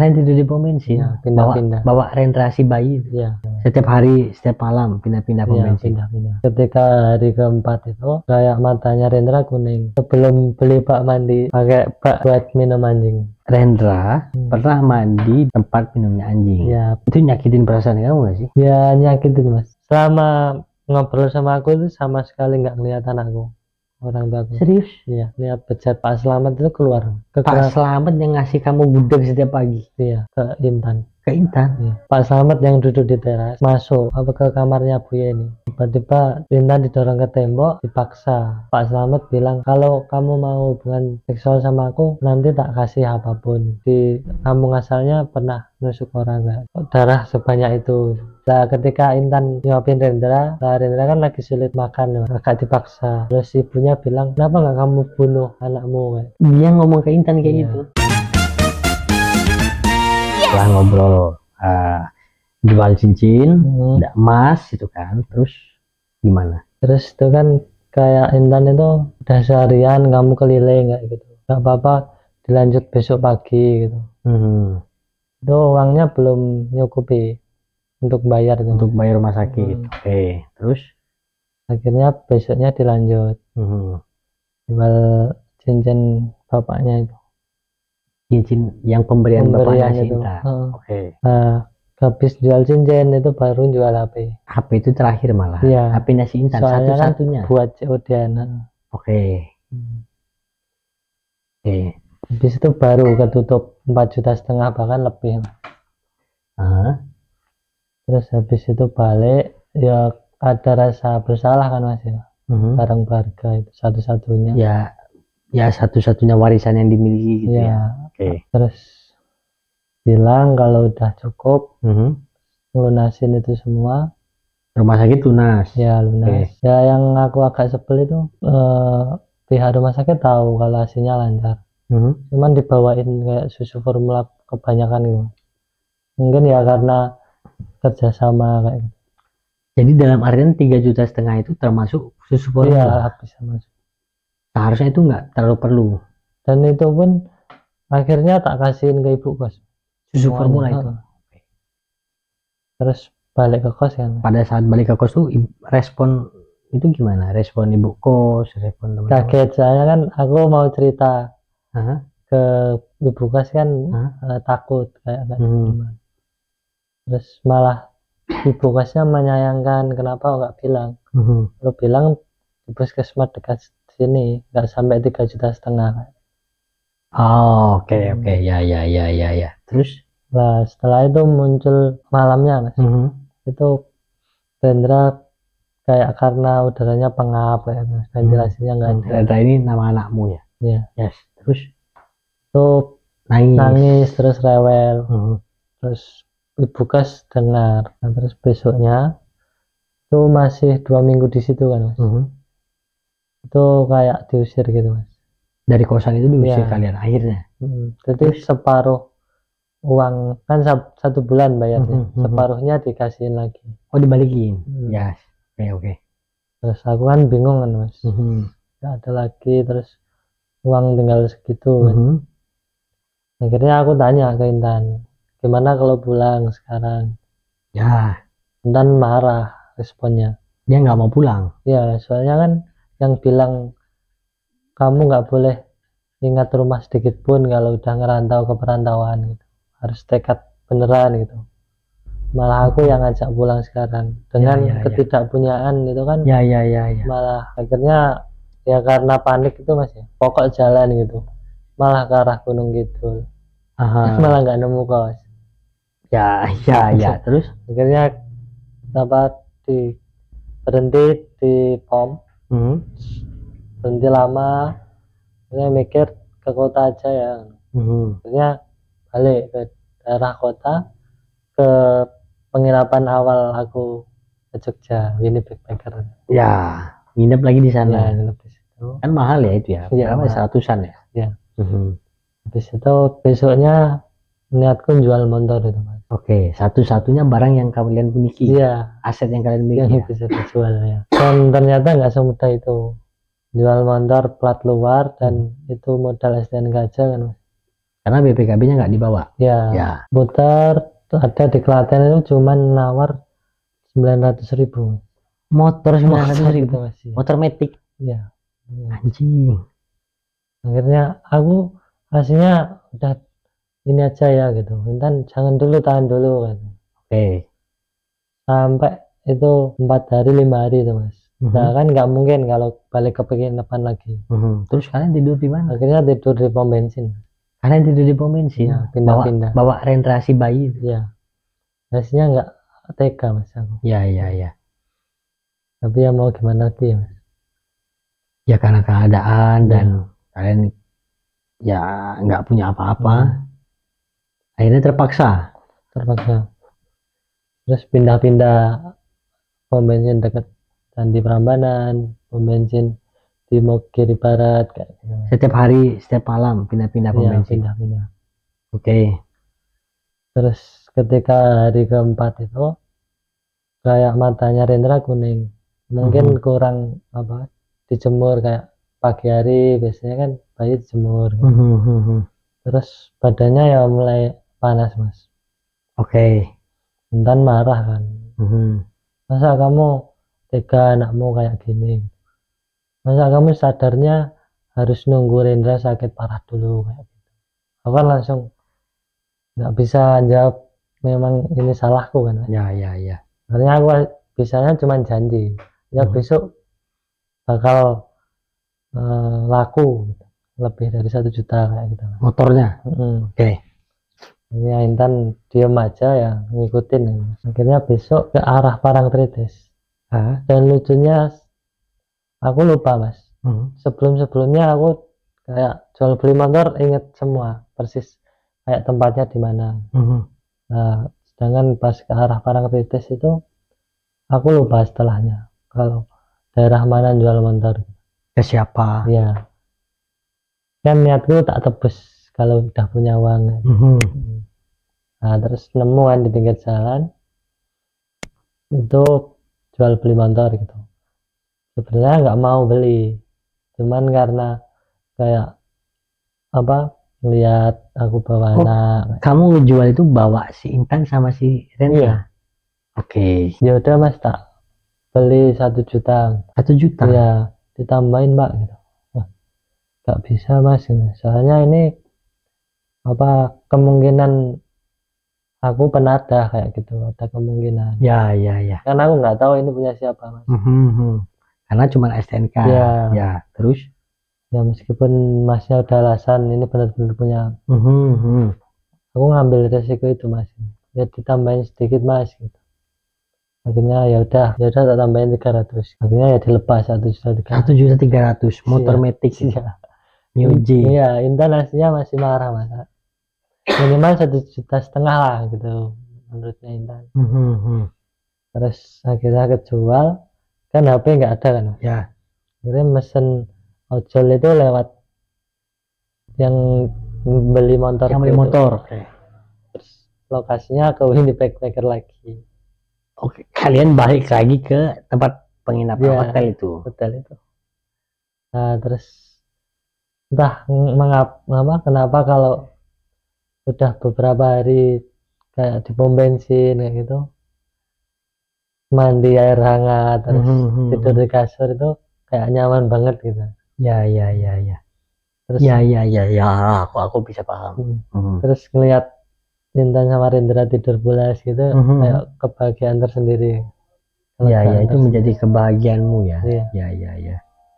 Kalian tidur di pom bensin, pindah-pindah. bawa Rendra si bayi itu. Ya, Setiap hari, setiap malam pindah-pindah pom bensin. pindah-pindah. Ketika hari keempat itu kayak matanya Rendra kuning. Sebelum beli bak mandi pakai bak buat minum anjing. Rendra pernah mandi tempat minumnya anjing. Ya, Itu nyakitin perasaan kamu gak sih? ya nyakitin mas. Selama ngobrol sama aku itu sama sekali nggak kelihatan aku. Orang tua aku. Serius? Iya, lihat bejat Pak Slamet itu keluar. Pak Slamet yang ngasih kamu gudeg setiap pagi. Iya, ke Intan. Ke Intan? Iya. Pak Slamet yang duduk di teras masuk ke kamarnya Bu Yeni. Tiba-tiba Intan didorong ke tembok, dipaksa. Pak Slamet bilang, kalau kamu mau hubungan seksual sama aku, nanti tak kasih apapun. Di kampung asalnya pernah nusuk orang nggak? Darah sebanyak itu. Nah, ketika Intan nyuapin Rendra, Rendra kan lagi sulit makan, agak dipaksa. Terus ibunya bilang, kenapa nggak kamu bunuh anakmu? Dia ngomong ke Intan kayak gitu. Setelah ngobrol jual cincin, ada emas itu kan, terus gimana? Terus itu kan kayak Intan itu udah seharian kamu keliling kayak gitu, nggak apa-apa dilanjut besok pagi gitu. Itu uangnya belum nyukupi untuk bayar itu. Untuk bayar rumah sakit. Oke, terus akhirnya besoknya dilanjut jual cincin bapaknya itu. Cincin yang pemberian bapaknya itu. Sinta. Oke. Nah, habis jual cincin itu baru jual HP. HP itu terakhir malah. Iya. HP-nya si Intan satu-satunya. Kan buat COD-an. Oke. Habis itu baru ketutup 4,5 juta bahkan lebih. Terus habis itu balik ya ada rasa bersalah kan mas ya. Barang berharga itu satu-satunya. Ya satu-satunya warisan yang dimiliki gitu ya. Oke. Terus bilang kalau udah cukup lunasin itu semua. Rumah sakit lunas. Ya lunas. Ya yang aku agak sebel itu pihak rumah sakit tahu kalau hasilnya lancar. Cuman dibawain kayak susu formula kebanyakan gitu. Mungkin ya karena kerjasama kayak gitu. Jadi dalam artian 3,5 juta itu termasuk susu formula. Iya, habis masuk. Seharusnya itu nggak terlalu perlu. Dan itu pun akhirnya tak kasihin ke ibu kos. Susu formula itu. Terus balik ke kos kan. Pada saat balik ke kos tuh respon itu gimana? Respon ibu kos, respon teman-teman. Kaget saya kan, aku mau cerita ke ibu kos kan takut kayak gimana. Terus malah ibu kosnya menyayangkan, kenapa nggak bilang? Lo bilang di puskesmas dekat sini nggak sampai 3,5 juta. Oke, ya. Terus nah setelah itu muncul malamnya mas, itu Rendra kayak karena udaranya pengap kayak mas, ventilasinya nggak ada. Rendra ini nama anakmu ya? Iya. Yes. Terus itu nangis terus rewel. Terus ibu kos dengar. Nah, terus besoknya itu masih 2 minggu di situ kan mas. Itu kayak diusir gitu mas. Dari kosan itu diusir kalian akhirnya. Jadi separuh uang kan 1 bulan bayarnya, separuhnya dikasihin lagi. Oh dibalikin. Yes. Oke. Terus aku kan bingung kan mas. Gak ada lagi, terus uang tinggal segitu kan. Akhirnya aku tanya ke Intan, gimana kalau pulang sekarang? Ya. Intan marah responnya. Dia nggak mau pulang. Ya soalnya kan yang bilang kamu nggak boleh ingat rumah sedikit pun kalau udah ngerantau ke perantauan gitu. Harus tekad beneran gitu. Malah aku yang ngajak pulang sekarang dengan ketidakpunyaan itu kan. Malah akhirnya ya karena panik itu mas ya, pokok jalan gitu, malah ke arah Gunung Kidul. Malah nggak nemu kos. Ya. Terus akhirnya dapat berhenti di pom. Berhenti lama, saya mikir ke kota aja ya. Akhirnya balik ke daerah kota, ke penginapan awal aku ke Jogja, ini backpacker. Ya, nginep lagi di sana. Ya, nginep di situ. Kan mahal ya itu ya? Berapa? 100-an ya? Ya. Habis itu besoknya niatku jual motor itu mas. Oke, satu-satunya barang yang kalian miliki. Iya. Aset yang kalian miliki. Yang bisa dijual ya. Dan ternyata nggak semudah itu. Jual motor plat luar dan itu modal STNK aja kan mas. Karena BPKB-nya nggak dibawa. Ya, Ya. muter ada di Klaten itu cuman nawar 900.000. Motor Motor 900.000. gitu masih. Motor metik. Ya. Anjing. Akhirnya aku aslinya udah ini aja ya gitu. Intan jangan dulu, tahan dulu kan. Oke. Sampai itu 4 hari 5 hari itu mas. Nah kan nggak mungkin kalau balik ke penginapan lagi. Terus kalian tidur di mana? Akhirnya tidur di pom bensin. Kalian tidur di pom bensin. Ya, pindah-pindah. Bawa rentrasi bayi. Ya. Aslinya nggak tega mas aku. Ya. Tapi ya mau gimana lagi ya mas. Ya karena keadaan dan kalian ya nggak punya apa-apa. Akhirnya terpaksa. Terus pindah-pindah pom bensin dekat Candi Prambanan, pom bensin di Mogiri Barat kayak gitu. Setiap hari, setiap malam pindah-pindah pom Iya, bensin. pindah-pindah. Oke. Terus ketika hari keempat itu kayak matanya Rendra kuning, mungkin kurang apa dijemur kayak pagi hari biasanya kan bayi dijemur gitu. Terus badannya ya mulai panas mas. Oke. Intan marah kan, masa kamu tega anakmu kayak gini, masa kamu sadarnya harus nunggu Rendra sakit parah dulu kayak gitu. Aku kan langsung nggak bisa jawab memang ini salahku kan. Ya. Akhirnya aku bisanya cuma janji ya besok bakal laku gitu. Lebih dari 1 juta kayak gitu motornya. Oke. Ya Intan diem aja ya ngikutin. Akhirnya besok ke arah Parangtritis. Dan lucunya aku lupa mas, sebelumnya aku kayak jual beli motor inget semua persis kayak tempatnya di mana. Nah sedangkan pas ke arah Parangtritis itu aku lupa setelahnya kalau daerah mana jual motor. Ke siapa? Ya kan niatku tak tebus kalau udah punya uang. Nah terus nemu kan di pinggir jalan itu jual beli motor gitu. Sebenarnya nggak mau beli, cuman karena kayak apa lihat aku bawa anak. Kamu ngejual itu bawa si Intan sama si Rendra? Iya. Oke. Ya udah mas tak beli 1 juta. 1 juta? Iya ditambahin mbak gitu. Wah nggak bisa mas gitu. Soalnya ini apa kemungkinan aku penadah kayak gitu, ada kemungkinan. Ya. Karena aku nggak tahu ini punya siapa mas. Karena cuma STNK. Ya. Terus? Ya meskipun masnya udah alasan ini benar-benar punya. Aku ngambil resiko itu mas. Ya ditambahin sedikit mas gitu. Akhirnya ya udah tak tambahin 300. Akhirnya ya dilepas 1.300.000 motor metik. Iya. Muji. Iya, Intan aslinya masih marah mas. Minimal 1,5 juta lah gitu menurutnya Intan. Terus akhirnya kejual kan HP nggak ada kan. Ya. Akhirnya mesen ojol itu lewat yang beli motor. Oke. Terus lokasinya ke Windy Backpacker lagi. Oke, kalian balik lagi ke tempat penginapan hotel itu. Nah terus entah kenapa kalau udah beberapa hari kayak di pom bensin kayak gitu mandi air hangat terus tidur di kasur itu kayak nyaman banget gitu. Ya. Terus aku bisa paham. Terus ngeliat Intan sama Rendra tidur pulas gitu kayak kebahagiaan tersendiri. Ya itu menjadi kebahagiaanmu ya. Ya.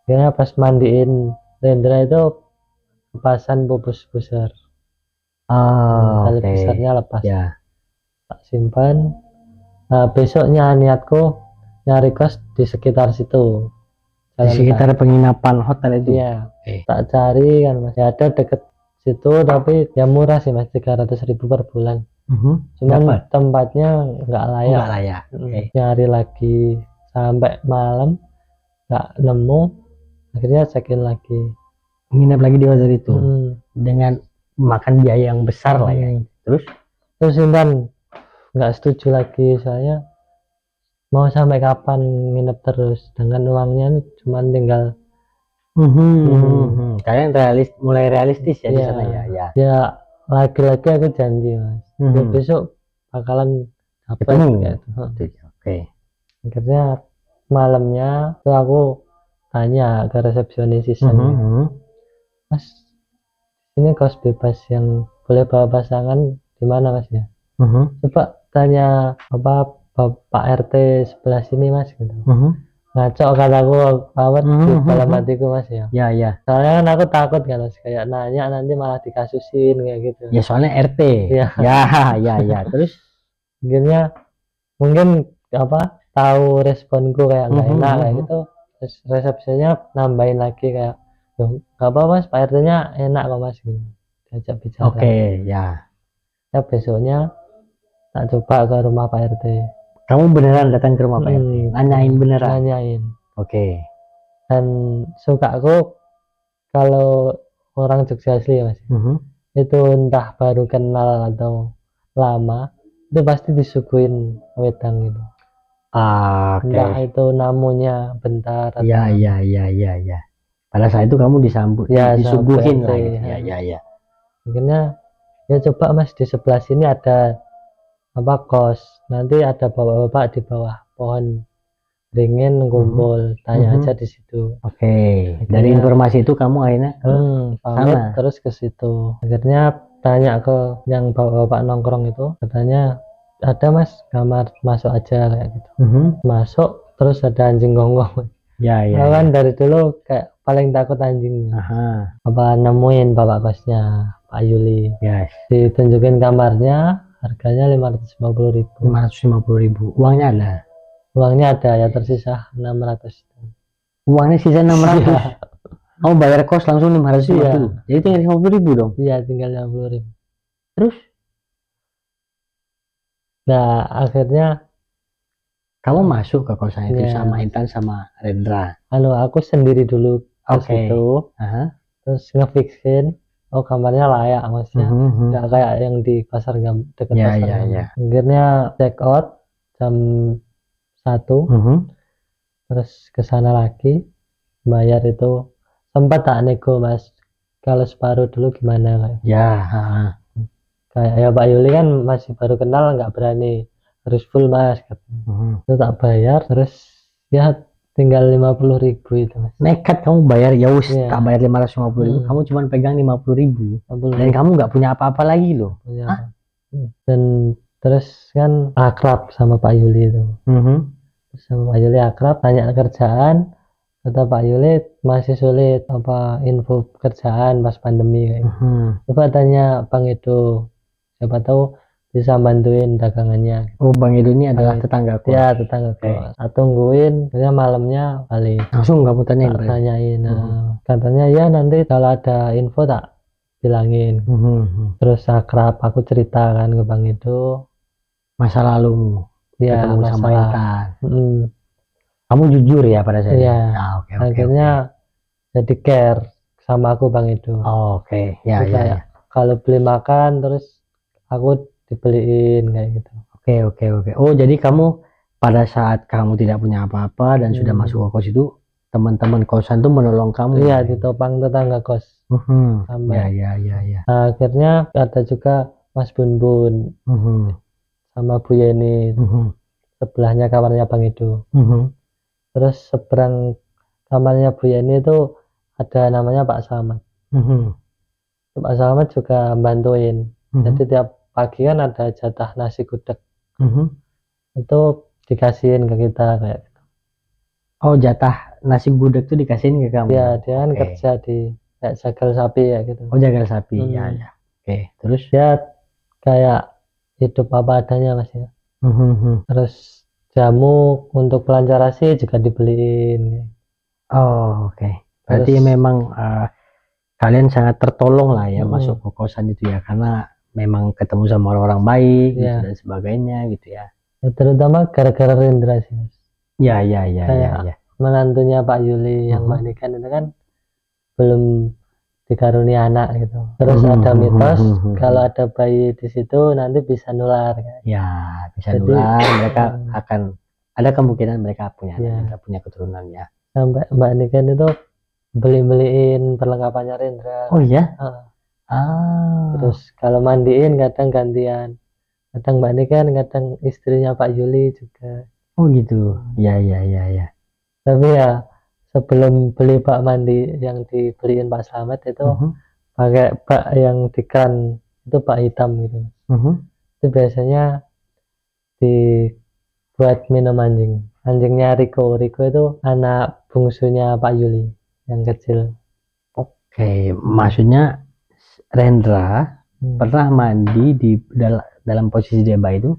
Kayaknya pas mandiin Rendra itu lepasan pupus besar. Tali besarnya lepas. Ya. Tak simpan. Nah besoknya niatku nyari kos di sekitar situ. Di sekitar penginapan hotel itu. Iya. Tak cari kan mas. Ya ada deket situ tapi ya murah sih mas, 300.000 per bulan. Cuman tempatnya nggak layak. Nyari lagi sampai malam nggak nemu, akhirnya check-in lagi. Nginep lagi di hotel itu dengan makan biaya yang besar lah ya. Terus Intan nggak setuju lagi, soalnya mau sampai kapan nginep terus dengan uangnya cuma tinggal. Kalian mulai realistis ya di sana ya. Ya lagi-lagi aku janji mas, ya besok bakalan dapat Ketemu. kayak gitu. Oke. Akhirnya malamnya tuh aku tanya ke resepsionis seasonnya, mas ini kos bebas yang boleh bawa pasangan di mana mas ya? Coba tanya apa Pak RT sebelah sini mas gitu. Ngaco kataku awet di dalam hatiku mas ya. Ya. Soalnya kan aku takut kan mas, kayak nanya nanti malah dikasusin kayak gitu. Ya soalnya RT. Ya. Ya. Terus Akhirnya mungkin apa tahu responku kayak nggak enak kayak gitu. Terus resepsinya nambahin lagi kayak, "Loh, nggak apa mas, Pak RT-nya enak kok mas gitu." Diajak bicara. Oke, ya. Ya besoknya tak coba ke rumah Pak RT. Kamu beneran datang ke rumah Pak RT? Nanyain beneran? Nanyain. Oke. Dan suka aku kalau orang Jogja asli ya mas, itu entah baru kenal atau lama, itu pasti disuguhin wedang gitu. Oke. Entah itu namunya bentar atau Ya. Pada saat itu kamu disambut, ya, disuguhin lah sampai, gitu. Ya. Akhirnya ya coba mas, di sebelah sini ada apa kos, nanti ada bapak-bapak di bawah pohon ringin kumpul, tanya aja di situ. Oke. Dari informasi itu kamu akhirnya pamit terus ke situ. Akhirnya tanya ke yang bapak-bapak nongkrong itu, katanya ada mas, kamar masuk aja kayak gitu. Masuk terus ada anjing gonggong. Ya. Kan dari dulu kayak paling takut anjing. Apa nemuin bapak kosnya Pak Yuli. Yes. Ditunjukin kamarnya, harganya 550.000. 550.000. Uangnya ada? Uangnya ada, ya tersisa 600. Uangnya sisa 600. Kamu bayar kos langsung 550. Jadi tinggal 50.000 dong? Iya, tinggal 50.000. Terus? Nah, akhirnya kamu masuk ke kosan itu sama Intan sama Rendra? Aku sendiri dulu ke situ. Terus ngefixin, oh kamarnya layak maksudnya. Nggak kayak yang di pasar dekat pasar. Akhirnya check out jam 1, terus ke sana lagi, bayar itu sempat tak nego mas, kalau separuh dulu gimana kayak. Kayak ya Pak Yuli kan masih baru kenal, nggak berani harus full mas. Itu tak bayar, terus ya tinggal 50.000 itu mas. Nekat kamu bayar, ya wis tak bayar 550.000, kamu cuma pegang 50.000 dan kamu nggak punya apa-apa lagi loh. Dan terus kan akrab sama Pak Yuli itu. Sama Pak Yuli akrab, tanya kerjaan, kata Pak Yuli masih sulit apa info kerjaan pas pandemi kayak. Coba tanya Bang Edo, siapa tahu bisa bantuin dagangannya. Oh, Bang Edo ini adalah tetanggaku? Ya, tetanggaku. Tungguin, ternyata malamnya balik. Langsung kamu tanyain. Katanya ya nanti kalau ada info tak bilangin. Terus akrab, aku cerita kan ke Bang Edo masa lalu ketemu sama Intan. Kamu jujur ya pada saat itu? Akhirnya jadi care sama aku Bang Edo. Ya. Kalau beli makan terus aku dibeliin kayak gitu. Oke. Oh, jadi kamu pada saat kamu tidak punya apa-apa dan sudah masuk ke kos itu, teman-teman kosan tuh menolong kamu? Iya, ditopang tetangga kos. Ya. Nah, akhirnya ada juga Mas Bun sama Bu Yeni, sebelahnya kamarnya Bang Edo. Terus seberang kamarnya Bu Yeni itu ada namanya Pak Slamet. Pak Slamet juga bantuin. Jadi tiap pagi kan ada jatah nasi gudeg. Itu dikasihin ke kita kayak gitu. Oh, jatah nasi gudeg itu dikasihin ke kamu? Ya, dia kan kerja di kayak jagal sapi ya gitu. Oh, jagal sapi. Ya. Terus ya kayak hidup apa adanya mas ya. Terus jamu untuk pelancar ASI juga dibeliin. Berarti memang kalian sangat tertolong lah ya masuk ke kosan itu ya, karena memang ketemu sama orang-orang baik gitu dan sebagainya gitu ya. Terutama gara-gara Rendra sih mas. Ya. Menantunya Pak Yuli yang mandikan itu kan belum dikarunia anak gitu. Terus ada mitos kalau ada bayi di situ nanti bisa nular. Ya, bisa nular. Mereka akan ada kemungkinan mereka punya anak, punya keturunan ya. Sampai Mbak Niken itu beliin perlengkapannya Rendra. Oh iya? Terus kalau mandiin kadang gantian, kadang Mbak Niken, kadang istrinya Pak Yuli juga. Oh gitu. Ya. Tapi ya sebelum beli bak mandi yang dibeliin Pak Slamet itu pakai bak yang di keran, itu bak hitam gitu. Itu biasanya dibuat minum anjingnya Riko itu anak bungsunya Pak Yuli yang kecil. Oke, maksudnya Rendra pernah mandi di dalam posisi dia bayi itu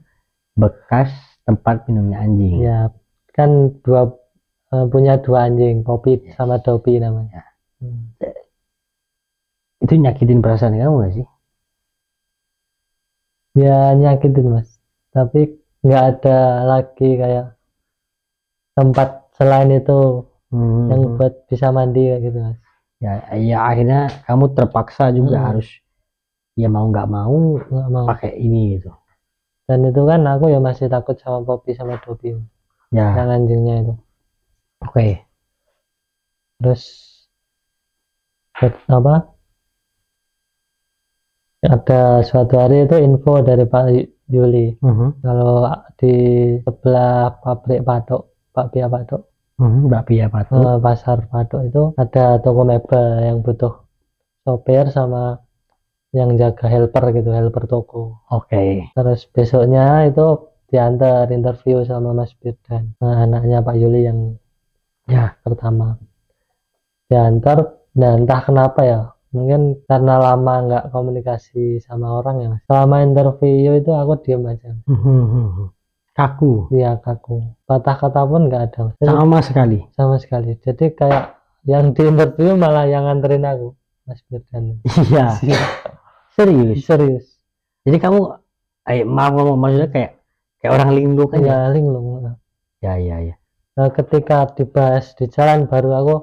bekas tempat minumnya anjing. Ya, kan punya dua anjing, Poppy sama Dopey namanya. Itu nyakitin perasaan kamu gak sih? Ya nyakitin Mas, tapi nggak ada lagi kayak tempat selain itu yang buat bisa mandi kayak gitu Mas. Ya akhirnya kamu terpaksa juga harus ya mau nggak mau pakai ini gitu. Dan itu kan aku ya masih takut sama Poppy sama Dopey yang anjingnya itu. Oke. Terus apa? Ada suatu hari itu info dari Pak Yuli kalau di sebelah pabrik bakpia Patok, pasar Patok itu ada toko mebel yang butuh sopir sama yang jaga helper toko. Oke. Terus besoknya itu diantar interview sama Mas Firdan, anaknya Pak Yuli yang pertama diantar. Dan entah kenapa ya, mungkin karena lama nggak komunikasi sama orang ya, selama interview itu aku diem aja. Kaku. Iya, kaku, patah kata pun nggak ada. Sama sekali. Jadi kayak yang di interview malah yang nganterin aku, Mas Firdan. Iya. Serius. Jadi kamu maaf ngomong, maksudnya kayak orang linglung kan? Ya linglung. Ya. Nah, ketika dibahas di jalan baru aku,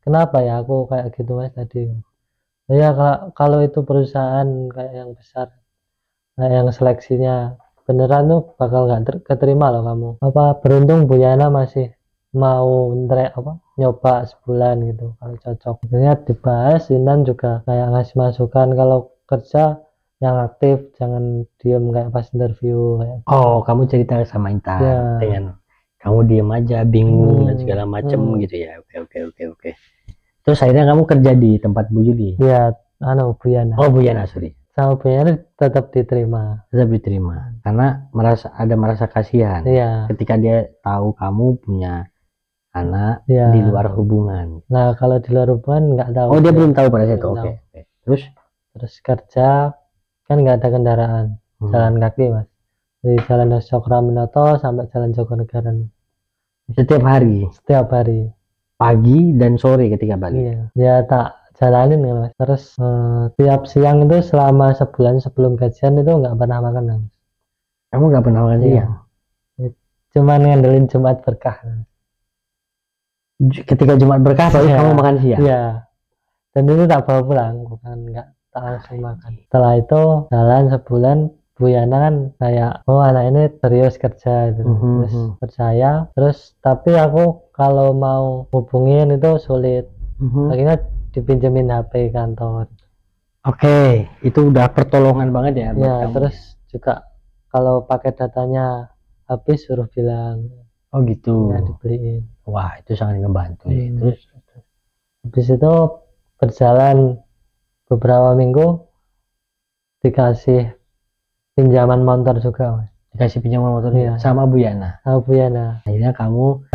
kenapa ya aku kayak gitu Mas tadi. Ya kalau itu perusahaan kayak yang besar, kayak yang seleksinya beneran tuh bakal nggak keterima loh kamu. Beruntung Bu Yana masih mau nyoba sebulan gitu kalau cocok. Akhirnya dibahas, Intan juga kayak ngasih masukan kalau kerja yang aktif, jangan diem kayak pas interview kayak. Kamu cerita sama Intan dengan kamu diem aja, bingung dan segala macem gitu ya. Oke. Terus akhirnya kamu kerja di tempat Bu Yuli? Iya, Bu Yana. Bu Yana, sorry. Sama Bu Yana tetap diterima karena merasa kasihan ketika dia tahu kamu punya anak di luar hubungan. Nah, kalau di luar hubungan nggak tahu. Dia belum tahu pada saat itu. Oke. Terus kerja kan nggak ada kendaraan, jalan kaki Mas, dari Jalan Cokraminoto sampai Jalan Jogonegara setiap hari pagi dan sore ketika balik. Ya tak jalanin ya Mas. Terus tiap siang itu selama sebulan sebelum gajian itu nggak pernah makan Mas. Kamu nggak pernah makan siang? Cuman ngandelin Jumat berkah. Ketika Jumat berkah baru kamu makan siang? Iya. Dan itu tak bawa pulang, bukan nggak tak langsung makan. Setelah itu jalan sebulan, Bu Yana kan kayak anak ini serius kerja gitu. Terus percaya. Terus tapi aku kalau mau hubungin itu sulit. Akhirnya dipinjemin HP kantor. Oke, itu udah pertolongan banget ya. Terus juga kalau pakai datanya habis suruh bilang. Oh gitu. Ya dibeliin. Wah, itu sangat ngebantu. Terus habis itu berjalan beberapa minggu dikasih pinjaman motor juga Mas. Dikasih pinjaman motor sama Bu Yana? Sama Bu Yana. Akhirnya kamu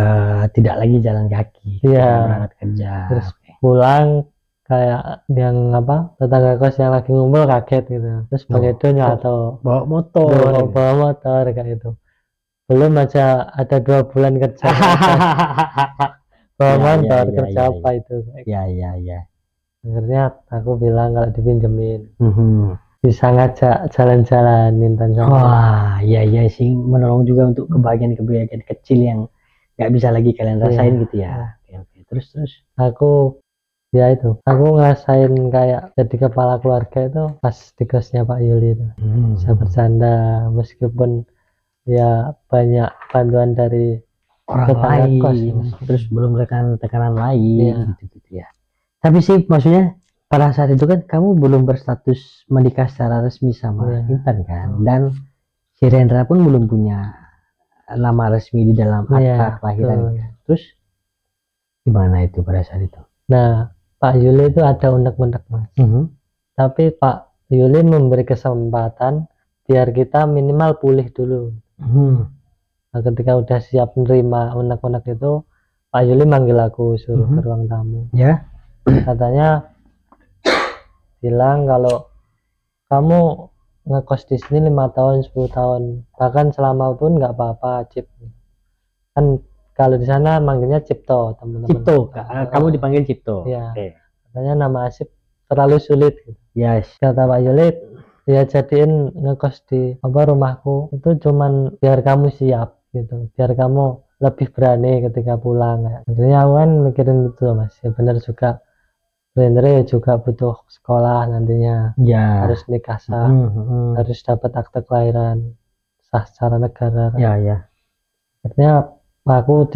tidak lagi jalan kaki, berangkat kerja. Terus pulang kayak yang tetangga kos yang lagi ngumpul kaget gitu. Terus begitu atau bawa motor kayak itu. Belum aja ada 2 bulan kerja. Bawa motor kerja apa itu? Ya. Akhirnya aku bilang kalau dipinjemin. Bisa ngajak jalan-jalan Intan sama. Wah, iya sih, menolong juga untuk kebahagiaan kecil yang nggak bisa lagi kalian rasain gitu ya. Oke. Terus aku ngerasain kayak jadi kepala keluarga itu pas di kosnya Pak Yuli itu. Bisa bercanda meskipun ya banyak bantuan dari orang lain, terus belum tekanan lain gitu ya. Tapi sih maksudnya pada saat itu kan kamu belum berstatus menikah secara resmi sama Intan kan, dan si Rendra pun belum punya nama resmi di dalam akta kelahiran. Terus gimana itu pada saat itu? Nah, Pak Yuli itu ada unek-unek Mas. Tapi Pak Yuli memberi kesempatan biar kita minimal pulih dulu. Nah, ketika udah siap menerima unek-unek itu, Pak Yuli manggil aku, suruh ke ruang tamu. Ya. Katanya bilang kalau kamu ngekos di sini 5 tahun 10 tahun bahkan selama pun nggak apa-apa, Cip. Kan kalau di sana manggilnya Cipto, teman-teman. Cipto, kamu dipanggil Cipto. Ya. Katanya nama Asip terlalu sulit gitu. Yes. Kata Pak Yuli, ya jadiin ngekos di rumahku itu cuman biar kamu siap gitu, biar kamu lebih berani ketika pulang. Akhirnya aku kan mikirin gitu Mas, ya benar juga. Rendra juga butuh sekolah nantinya, harus nikah sah, harus dapat akte kelahiran sah secara negara. Akhirnya aku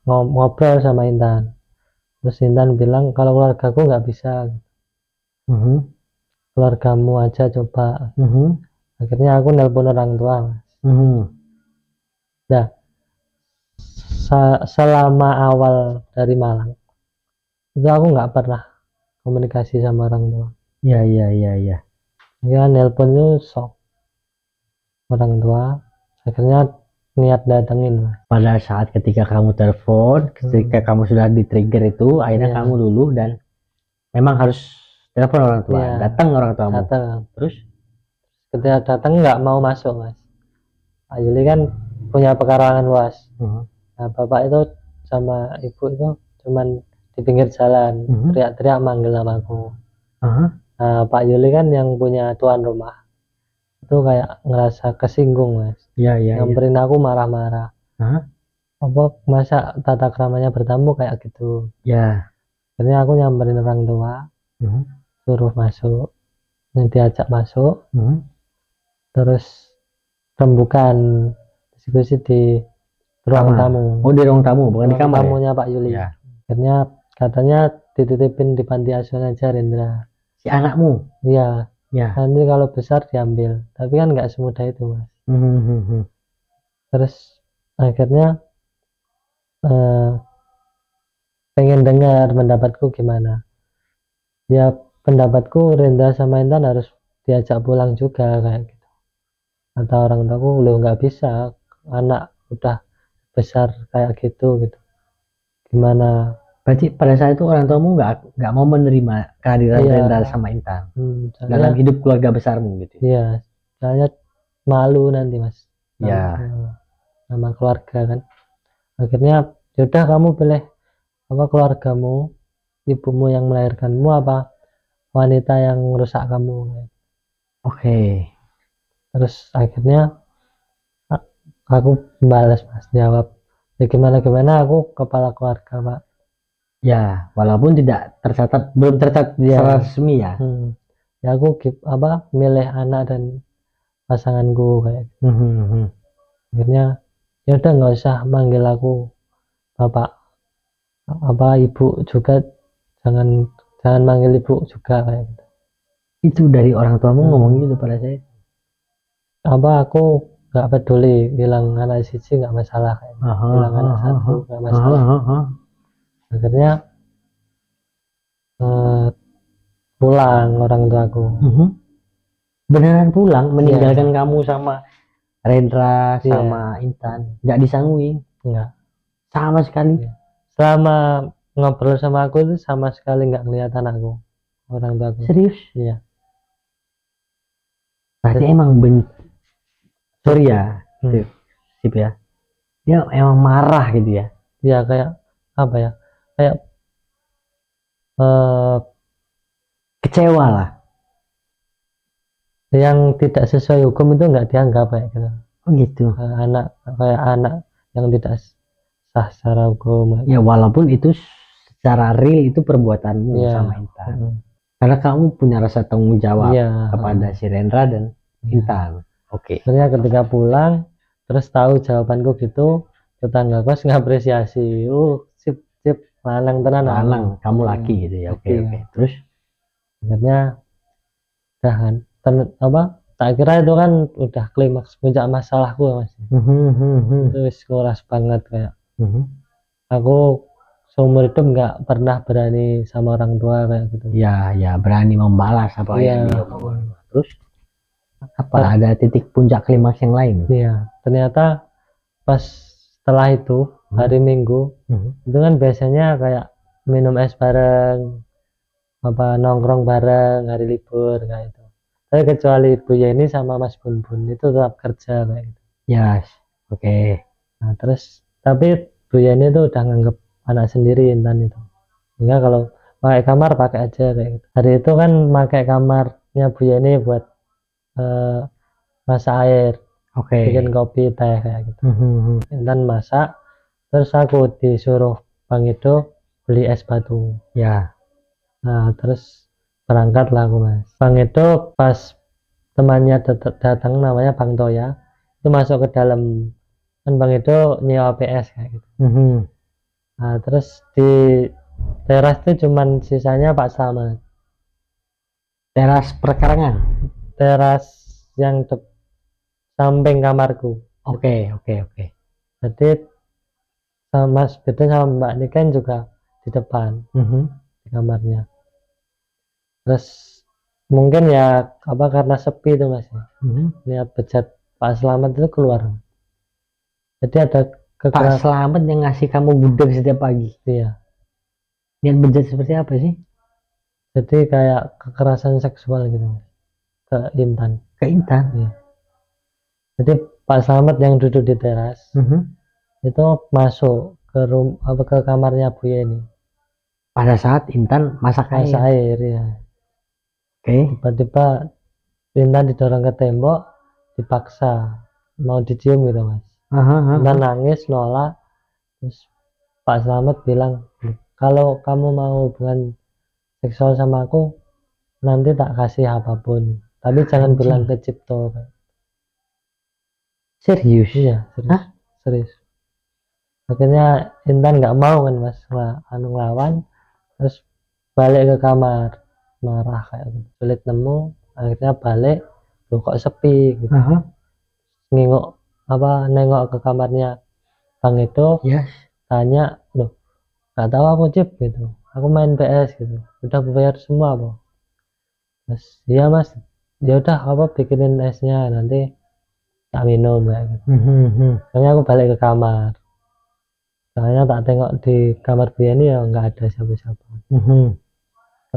ngobrol sama Intan, terus Intan bilang kalau keluargaku nggak bisa, keluargamu aja coba. Akhirnya aku nelpon orang tua Mas. Nah, selama awal dari Malang itu aku nggak pernah komunikasi sama orang tua. Ya. Ya nelpon itu sok orang tua. Akhirnya niat datengin Mas. Pada saat ketika kamu telepon, ketika kamu sudah di trigger itu, akhirnya kamu luluh dan memang harus telepon orang tua. Datang orang tuamu. Terus ketika datang nggak mau masuk Mas. Pak Yuli kan punya pekarangan luas. Nah bapak itu sama ibu itu cuman di pinggir jalan, teriak-teriak manggil namaku. Nah, Pak Yuli kan yang punya tuan rumah itu kayak ngerasa kesinggung Mas. Nyamperin aku marah-marah. Apa masa tata keramanya bertamu kayak gitu? Akhirnya aku nyamperin orang tua, suruh masuk, diajak masuk, terus rembukan diskusi di ruang tamu. Oh, di ruang tamu, bukan di kamar tamunya Pak Yuli. Akhirnya katanya dititipin di panti asuhan aja Rendra. Si anakmu? Iya. Nanti kalau besar diambil. Tapi kan nggak semudah itu Mas. Terus akhirnya pengen dengar pendapatku gimana. Ya pendapatku Rendra sama Intan harus diajak pulang juga kayak gitu. Atau orang tuaku lo nggak bisa, anak udah besar kayak gitu. Gimana? Berarti pada saat itu orang tuamu nggak mau menerima kehadiran Rendra sama Intan dalam hidup keluarga besarmu gitu. Iya, soalnya malu nanti Mas. Nama keluarga kan. Akhirnya yaudah kamu pilih keluargamu, ibumu yang melahirkanmu apa wanita yang merusak kamu. Terus akhirnya aku balas Mas, jawab ya gimana aku kepala keluarga Pak. Ya, walaupun tidak tercatat, belum tercatat secara resmi ya. Ya aku milih anak dan pasanganku kayak. Akhirnya ya udah nggak usah manggil aku bapak, ibu juga jangan manggil ibu juga kayak gitu. Itu dari orang tuamu ngomong gitu pada saya. Aku nggak peduli, bilang anak siji nggak masalah kayak. Bilang anak satu nggak masalah. Akhirnya pulang orang tuaku. Beneran pulang, meninggalkan kamu sama Rendra sama Intan, nggak disangguin? Enggak, sama sekali. Selama ngobrol sama aku itu sama sekali nggak ngeliat anakku, orang tuaku. Serius? Iya. Berarti emang sorry ya, Sip ya, dia emang marah gitu ya. Iya, kayak apa ya, kayak kecewa lah. Yang tidak sesuai hukum itu nggak dianggap kayak gitu. Oh gitu. Kayak anak yang tidak sah secara hukum. Ya walaupun itu secara real itu perbuatanmu sama Intan. Karena kamu punya rasa tanggung jawab kepada si Rendra dan Intan. Akhirnya ketika pulang terus tahu jawabanku gitu, tetangga kos ngapresiasi. Sip, lanang tenan. Lanang, kamu laki gitu ya. Oke. Terus Akhirnya udah kan, tak kira itu kan udah klimaks puncak masalahku Mas. Itu wis keras banget kayak aku seumur hidup nggak pernah berani sama orang tua kayak gitu. Ya, ya berani membalas apa yang Iya. diomongin. Terus apa ada titik puncak klimaks yang lain? Iya, ternyata pas setelah itu hari Minggu itu kan biasanya kayak minum es bareng, apa nongkrong bareng hari libur kayak itu. Tapi kecuali Bu Yeni sama Mas Bun itu tetap kerja kayak gitu. Yes, oke. Nah terus tapi Bu Yeni itu udah nganggep anak sendiri Intan itu. Sehingga kalau pakai kamar pakai aja kayak gitu. Hari itu kan pakai kamarnya Bu Yeni buat masak air, Oke. bikin kopi teh kayak gitu. Intan masak, terus aku disuruh Bang Edo beli es batu. Ya. Nah terus berangkat lah aku Mas. Bang Edo pas temannya datang namanya Bang Toya itu masuk ke dalam, kan Bang Edo nyewa PS kayak gitu. Nah terus di teras itu cuman sisanya Pak Slamet. Teras perkarangan. Teras yang samping kamarku. Oke. Jadi sama Mas Beda sama Mbak Niken juga di depan di kamarnya. Terus mungkin ya apa karena sepi itu Mas ya. Niat bejat Pak Slamet itu keluar. Jadi ada Pak Slamet yang ngasih kamu gudeg setiap pagi. Iya. Niat bejat seperti apa sih? Jadi kayak kekerasan seksual gitu Mas. Ke Intan. Ke Intan. Iya. Jadi Pak Slamet yang duduk di teras itu masuk ke kamarnya Bu Yeni. Pada saat Intan masak air ya. Oke. Tiba-tiba Intan didorong ke tembok, dipaksa mau dicium gitu Mas. Intan nangis nolak, terus Pak Slamet bilang kalau kamu mau hubungan seksual sama aku nanti tak kasih apapun, tapi jangan bilang ke Cipto. Serius? Iya serius. Akhirnya Intan nggak mau kan Mas ngelawan, terus balik ke kamar marah kayak gitu. Sulit nemu, akhirnya balik, loh kok sepi gitu. Nengok ke kamarnya Bang Edo, tanya, loh nggak tahu aku Cip gitu, aku main PS gitu, udah bayar semua apa? Terus iya Mas, ya udah apa bikinin esnya nanti tak minum kayak gitu. Akhirnya aku balik ke kamar, soalnya tak tengok di kamar Bu Yeni ya nggak ada siapa-siapa.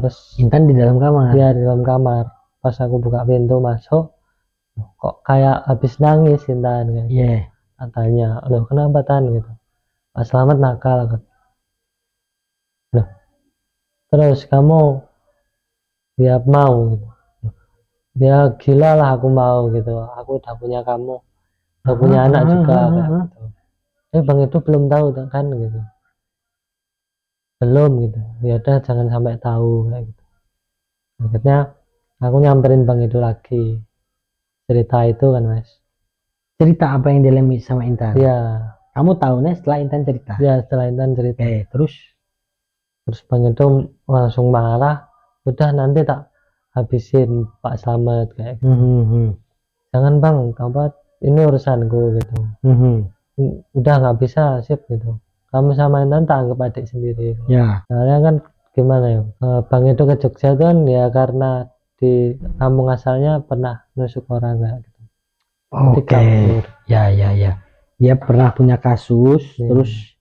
Terus Intan di dalam kamar? Iya di dalam kamar. Pas aku buka pintu masuk, kok kayak habis nangis Intan kayak gitu. Katanya, loh kenapa Tan gitu, Pak Slamet nakal gitu. Loh terus kamu ya mau gitu, ya gila lah aku mau gitu, aku udah punya kamu, udah punya anak juga kayak gitu. Bang itu belum tahu kan gitu, belum gitu, ya udah jangan sampai tahu kayak gitu. Akhirnya aku nyamperin Bang itu lagi, cerita itu kan Mas. Cerita apa yang dialami sama Intan? Iya. Kamu tahunya setelah Intan cerita? Iya setelah Intan cerita. Terus Bang itu langsung marah, udah nanti tak habisin Pak Slamet kayak gitu. Jangan Bang, ini urusanku gitu. Udah nggak bisa sip gitu, kamu sama Intan tak anggap adik sendiri. Ya. Soalnya kan gimana ya, Bang itu ke Jogja kan ya karena di kampung asalnya pernah nusuk orang kayak gitu. Oke. Ya. Dia pernah punya kasus, terus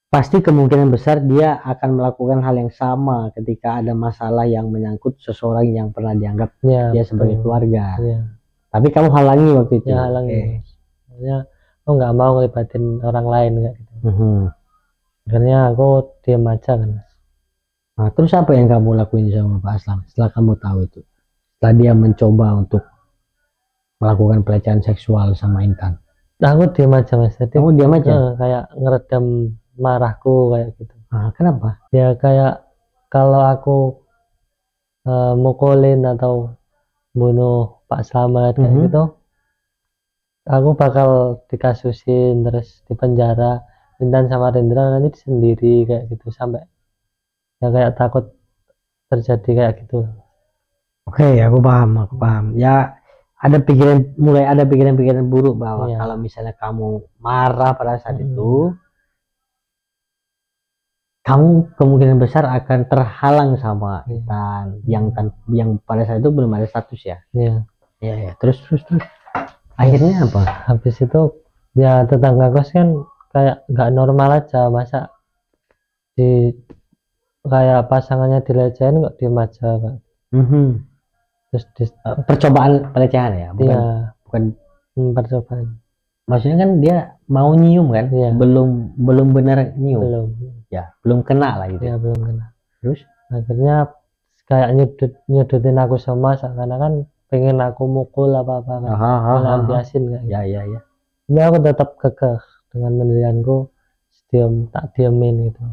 pasti kemungkinan besar dia akan melakukan hal yang sama ketika ada masalah yang menyangkut seseorang yang pernah dianggap dia sebagai keluarga. Tapi kamu halangi waktu itu. Ya halangi. Soalnya aku nggak mau ngelibatin orang lain kayak gitu. Akhirnya aku diam aja kan. Nah, terus apa yang kamu lakuin sama Pak Aslam setelah kamu tahu itu? Setelah dia mencoba untuk melakukan pelecehan seksual sama Intan. Nah, aku diam aja Mas. Jadi kamu diam aja? Kayak ngeredam marahku kayak gitu. Kenapa? Ya kayak kalau aku mukulin atau bunuh Pak Slamet kayak gitu, aku bakal dikasusin terus dipenjara. Intan sama Rendra nanti sendiri kayak gitu, sampai ya kayak takut terjadi kayak gitu. Oke, aku paham. Ya, mulai ada pikiran-pikiran buruk bahwa Iya. kalau misalnya kamu marah pada saat itu, kamu kemungkinan besar akan terhalang sama Intan yang pada saat itu belum ada status ya. Iya. Iya. Terus akhirnya apa? Habis itu ya tetangga kos kan kayak nggak normal aja, masa di kayak pasangannya dilecehin kok diem aja Pak. Terus Percobaan pelecehan ya, bukan percobaan. Maksudnya kan dia mau nyium kan, Iya. belum benar nyium. Belum. Ya, belum kena lah gitu. Ya belum kena. Terus akhirnya kayak nyudutin aku sama, karena kan pengen aku mukul apa-apa kan, melampiasin kayak gitu. Ya. Tapi aku tetap kekeh dengan pendirianku, tak diemin gitu,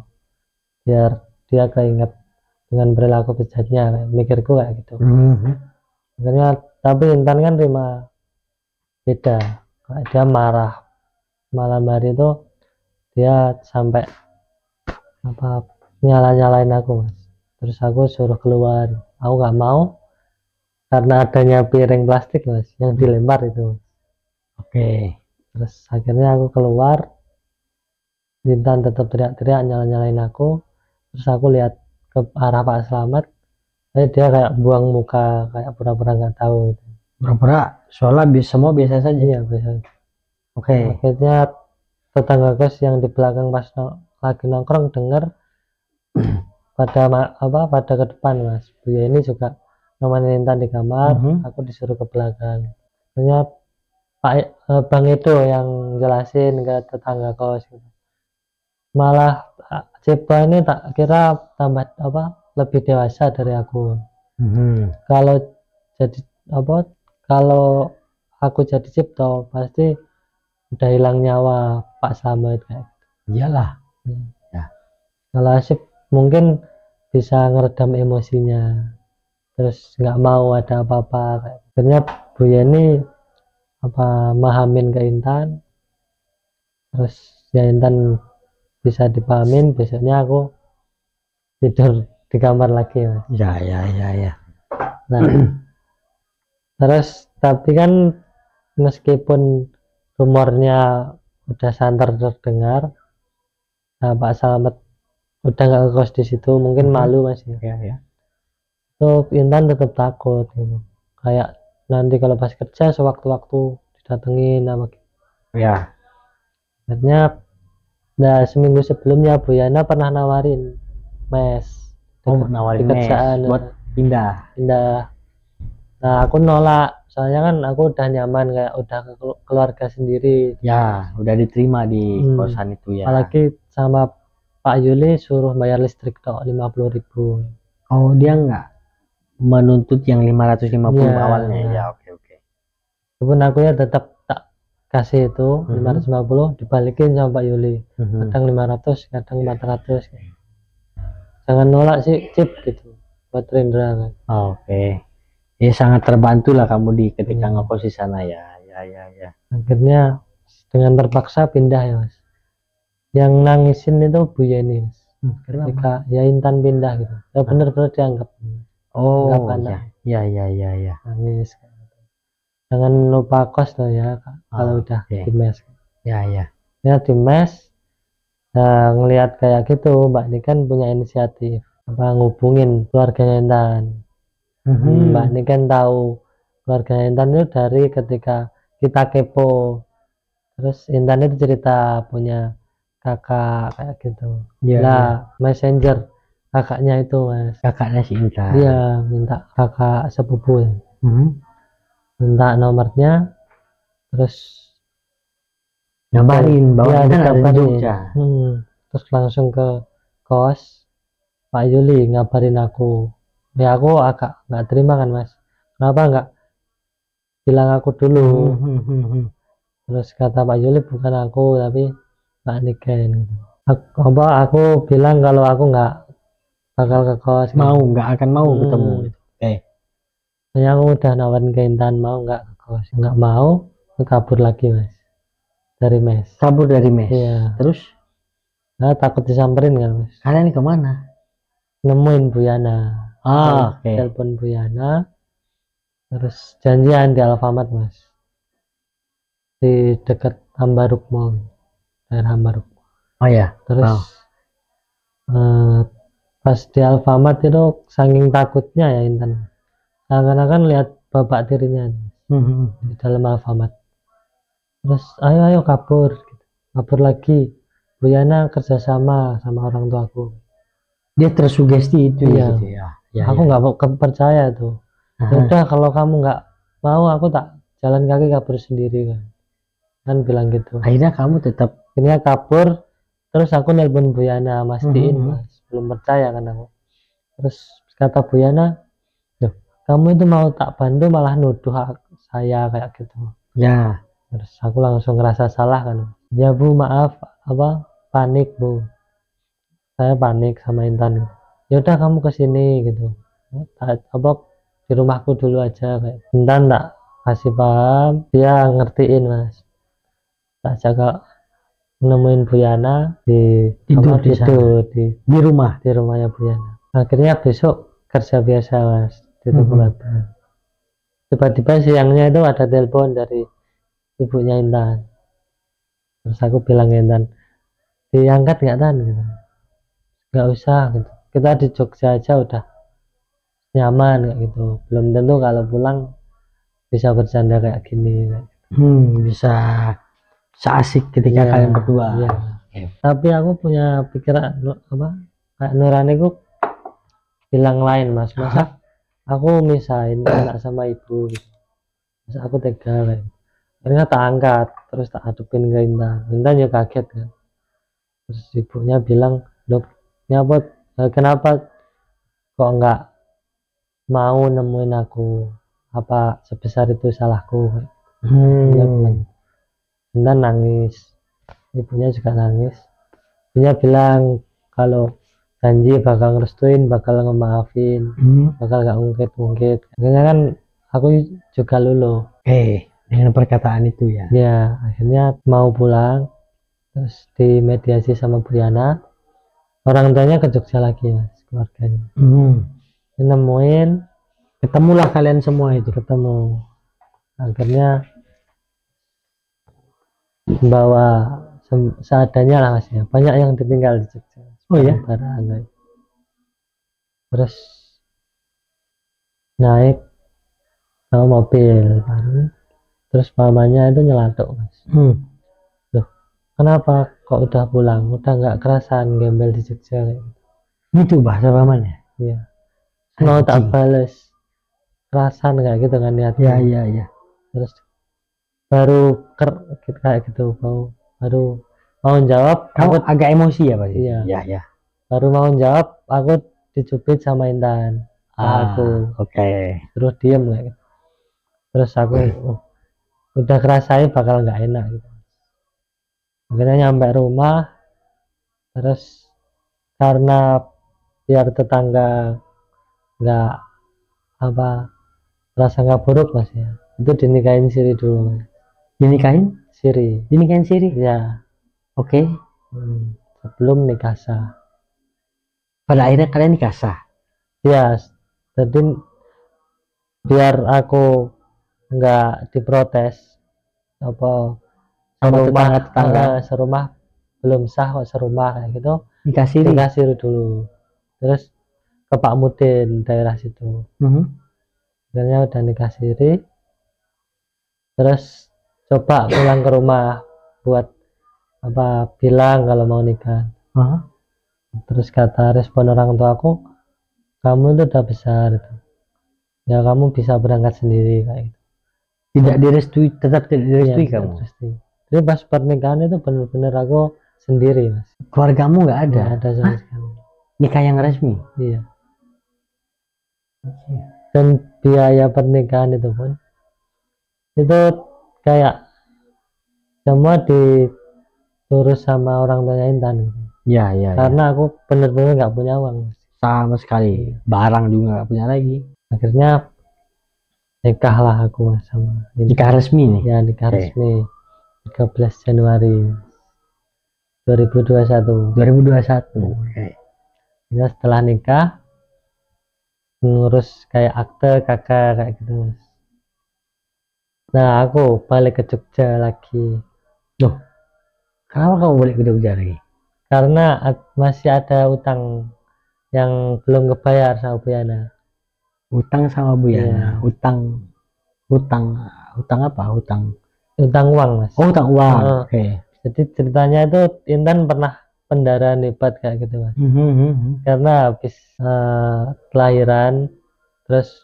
biar dia keinget dengan perilaku bejatnya, kayak mikirku kayak gitu. Akhirnya tapi Intan kan terima beda, kayak dia marah malam hari itu, dia sampai apa nyalain aku Mas. Terus aku suruh keluar, aku nggak mau karena adanya piring plastik Mas yang dilempar itu. Oke. Terus akhirnya aku keluar, Intan tetap teriak-teriak nyalain aku. Terus aku lihat ke arah Pak Slamet, dia kayak buang muka, kayak pura-pura nggak tahu gitu. Pura-pura soalnya semua biasa saja. Iya biasa. Oke. Akhirnya tetangga kos yang di belakang pas lagi nongkrong dengar pada ke depan Mas. Buya ini juga nemenin Intan di kamar, aku disuruh ke belakang. Akhirnya Bang itu yang jelasin ke tetangga kos gitu. Malah Cipta ini tak kira tambah lebih dewasa dari aku. Kalau jadi kalau aku jadi Cipto pasti udah hilang nyawa Pak Slamet kayak gitu. Iyalah. Ya. Kalau Asip mungkin bisa ngeredam emosinya, terus nggak mau ada apa-apa. Akhirnya Bu Yeni mahamin ke Intan, terus ya Intan bisa dipahamin, besoknya aku tidur di kamar lagi Mas. Ya. Nah terus tapi kan meskipun rumornya udah santer terdengar, nah Pak Slamet udah nggak ngekos di situ, mungkin malu masih ya. So Intan tetap takut gitu. Kayak nanti kalau pas kerja sewaktu-waktu didatengin apa gitu. Ya. Akhirnya seminggu sebelumnya Bu Yana pernah nawarin mes. Nawarin mes buat pindah. Nah aku nolak, soalnya kan aku udah nyaman, kayak udah keluarga sendiri. Ya, udah diterima di kosan itu ya. Apalagi sama Pak Yuli suruh bayar listrik tok 50.000. Oh, dia nggak menuntut yang 550 awalnya ya. Oke. Walaupun aku ya tetap tak kasih itu 550, dibalikin sama Pak Yuli. Kadang 500, kadang 400. Jangan nolak sih, Cip gitu. Buat Rendra kan. Oke. Ya sangat terbantu lah kamu ketika ngekos di sana ya. Akhirnya dengan terpaksa pindah ya Mas. Yang nangisin itu Bu Yeni Mas. Ketika ya Intan pindah gitu. Ya bener-bener dianggap. Oh ya. Nangis. Jangan lupa kos loh ya kalau udah di mes. Ya di mes. Nah, ngelihat kayak gitu Mbak ini kan punya inisiatif ngubungin keluarganya Intan. Mbak ini kan tahu keluarganya Intan itu dari ketika kita kepo, terus Intan itu cerita punya kakak kayak gitu. Messenger kakaknya itu Mas, kakaknya si Intan, dia minta kakak sepupu minta nomornya, terus ngabarin bahwa Intan ada di Jogja. Terus langsung ke kos Pak Yuli ngabarin aku. Ya aku agak nggak terima kan Mas, kenapa nggak bilang aku dulu. Terus kata Pak Yuli bukan aku tapi Mbak Niken gitu. Aku bilang kalau aku nggak bakal ke kos, nggak akan mau ketemu gitu. Soalnya aku udah nawarin ke Intan mau nggak ke kos, nggak mau, kabur lagi Mas dari mes. Kabur dari mes. Iya. Terus takut disamperin kan Mas. Kalian kemana? Nemuin Bu Yana. Oke. Telepon Bu Yana, terus janjian di Alfamart mas, di dekat Hambaruk Mall, daerah Hambaruk. Oh ya. Terus pas di Alfamart itu saking takutnya ya Intan, seakan-akan lihat bapak tirinya di dalam Alfamart. Terus ayo kabur gitu. Kabur lagi, Bu Yana kerjasama sama orang tuaku. Dia tersugesti itu Iya. gitu ya. Ya, Aku nggak percaya tuh. Udah kalau kamu nggak mau, aku tak jalan kaki kabur sendiri kan bilang gitu. Akhirnya kamu tetap kabur, terus aku nelpon Bu Yana, mastiin mas, belum percaya kan aku. Terus kata Bu Yana, loh, kamu itu mau tak bantu malah nuduh saya kayak gitu. ya. Terus aku langsung ngerasa salah kan. Ya Bu, maaf, panik Bu, saya panik sama Intan. Ya udah kamu kesini gitu, di rumahku dulu aja kayak. Intan tak kasih paham, dia ngertiin mas. Tak jaga nemuin Bu Yana di Tidur di rumahnya Bu Yana. Akhirnya besok kerja biasa mas di toko laban. Tiba-tiba siangnya itu ada telepon dari ibunya Intan. Terus aku bilang Intan, diangkat nggak Tan gitu. Nggak usah gitu, kita di Jogja aja udah nyaman kayak gitu, belum tentu kalau pulang bisa bercanda kayak gini. Bisa seasik ketika kalian berdua. Tapi aku punya pikiran kayak nuraniku bilang lain mas, masa aku misahin anak sama ibu gitu. Masa aku tega kayak. Akhirnya tak angkat, terus tak hadupin ke Intan ya kaget kan. Terus ibunya bilang, dok, kenapa kok nggak mau nemuin aku, apa sebesar itu salahku. Intan nangis, ibunya juga nangis. Ibunya bilang kalau janji bakal ngerestuin, bakal ngemaafin, bakal gak ngungkit-ngungkit. Akhirnya kan aku juga luluh dengan perkataan itu ya. Ya akhirnya mau pulang, terus dimediasi sama Bu Yana, orang tuanya ke Jogja lagi mas, keluarganya. Nemuin, ketemulah kalian semua itu. Ketemu. Akhirnya bawa seadanya lah mas ya, banyak yang ditinggal di Jogja. Oh ya. Barang. Terus naik sama mobil baru, terus mamanya itu nyelatuk mas. Loh, kenapa kok udah pulang, udah nggak kerasan gembel di Jogja kayak gitu bahasa pamannya. Iya, mau tak bales kerasan kayak gitu kan niatnya. Ya. Terus baru kayak gitu, baru mau jawab, kamu agak emosi ya Pak? Iya. Ya. Baru mau jawab, aku dicubit sama Intan. Aku terus diem kayak gitu. Terus aku udah kerasain bakal nggak enak gitu. Akhirnya nyampe rumah, terus karena biar tetangga nggak rasa nggak buruk mas ya, itu dinikahin siri dulu mas. Dinikahin siri ya. Oke. Sebelum nikah sah. Pada akhirnya kalian nikah sah ya. Jadi biar aku nggak diprotes apa sama tetangga serumah belum sah kok serumah kayak gitu, nikah siri dulu, terus ke Pak Mudin daerah situ. Akhirnya udah nikah siri, terus coba pulang ke rumah buat bilang kalau mau nikah. Terus kata respon orang tua aku, kamu itu udah besar itu, ya kamu bisa berangkat sendiri kayak gitu. Tidak direstui, tetap tidak direstui kamu. Jadi pas pernikahan itu benar-benar aku sendiri mas. Keluargamu nggak ada? Nggak ada sama sekali. Nikah yang resmi? Iya. Dan biaya pernikahan itu pun itu kayak semua diurus sama orang tuanya Intan. Ya. Karena aku benar-benar nggak punya uang sama sekali. Barang juga nggak punya lagi. Akhirnya nikahlah aku mas sama Intan. Nikah resmi nih? Ya nikah resmi 13 Januari 2021. Ya, setelah nikah ngurus kayak akte kakak kayak gitu Mas. Nah aku balik ke Jogja lagi Loh, kenapa kamu balik ke Jogja lagi? karena masih ada utang yang belum kebayar sama Bu Yana. Utang sama Bu Yana. Iya. Utang apa? Utang uang Mas. Oh, utang uang. Heeh. Oke. Jadi ceritanya itu Intan pernah pendarahan hebat kayak gitu Mas. Karena habis kelahiran terus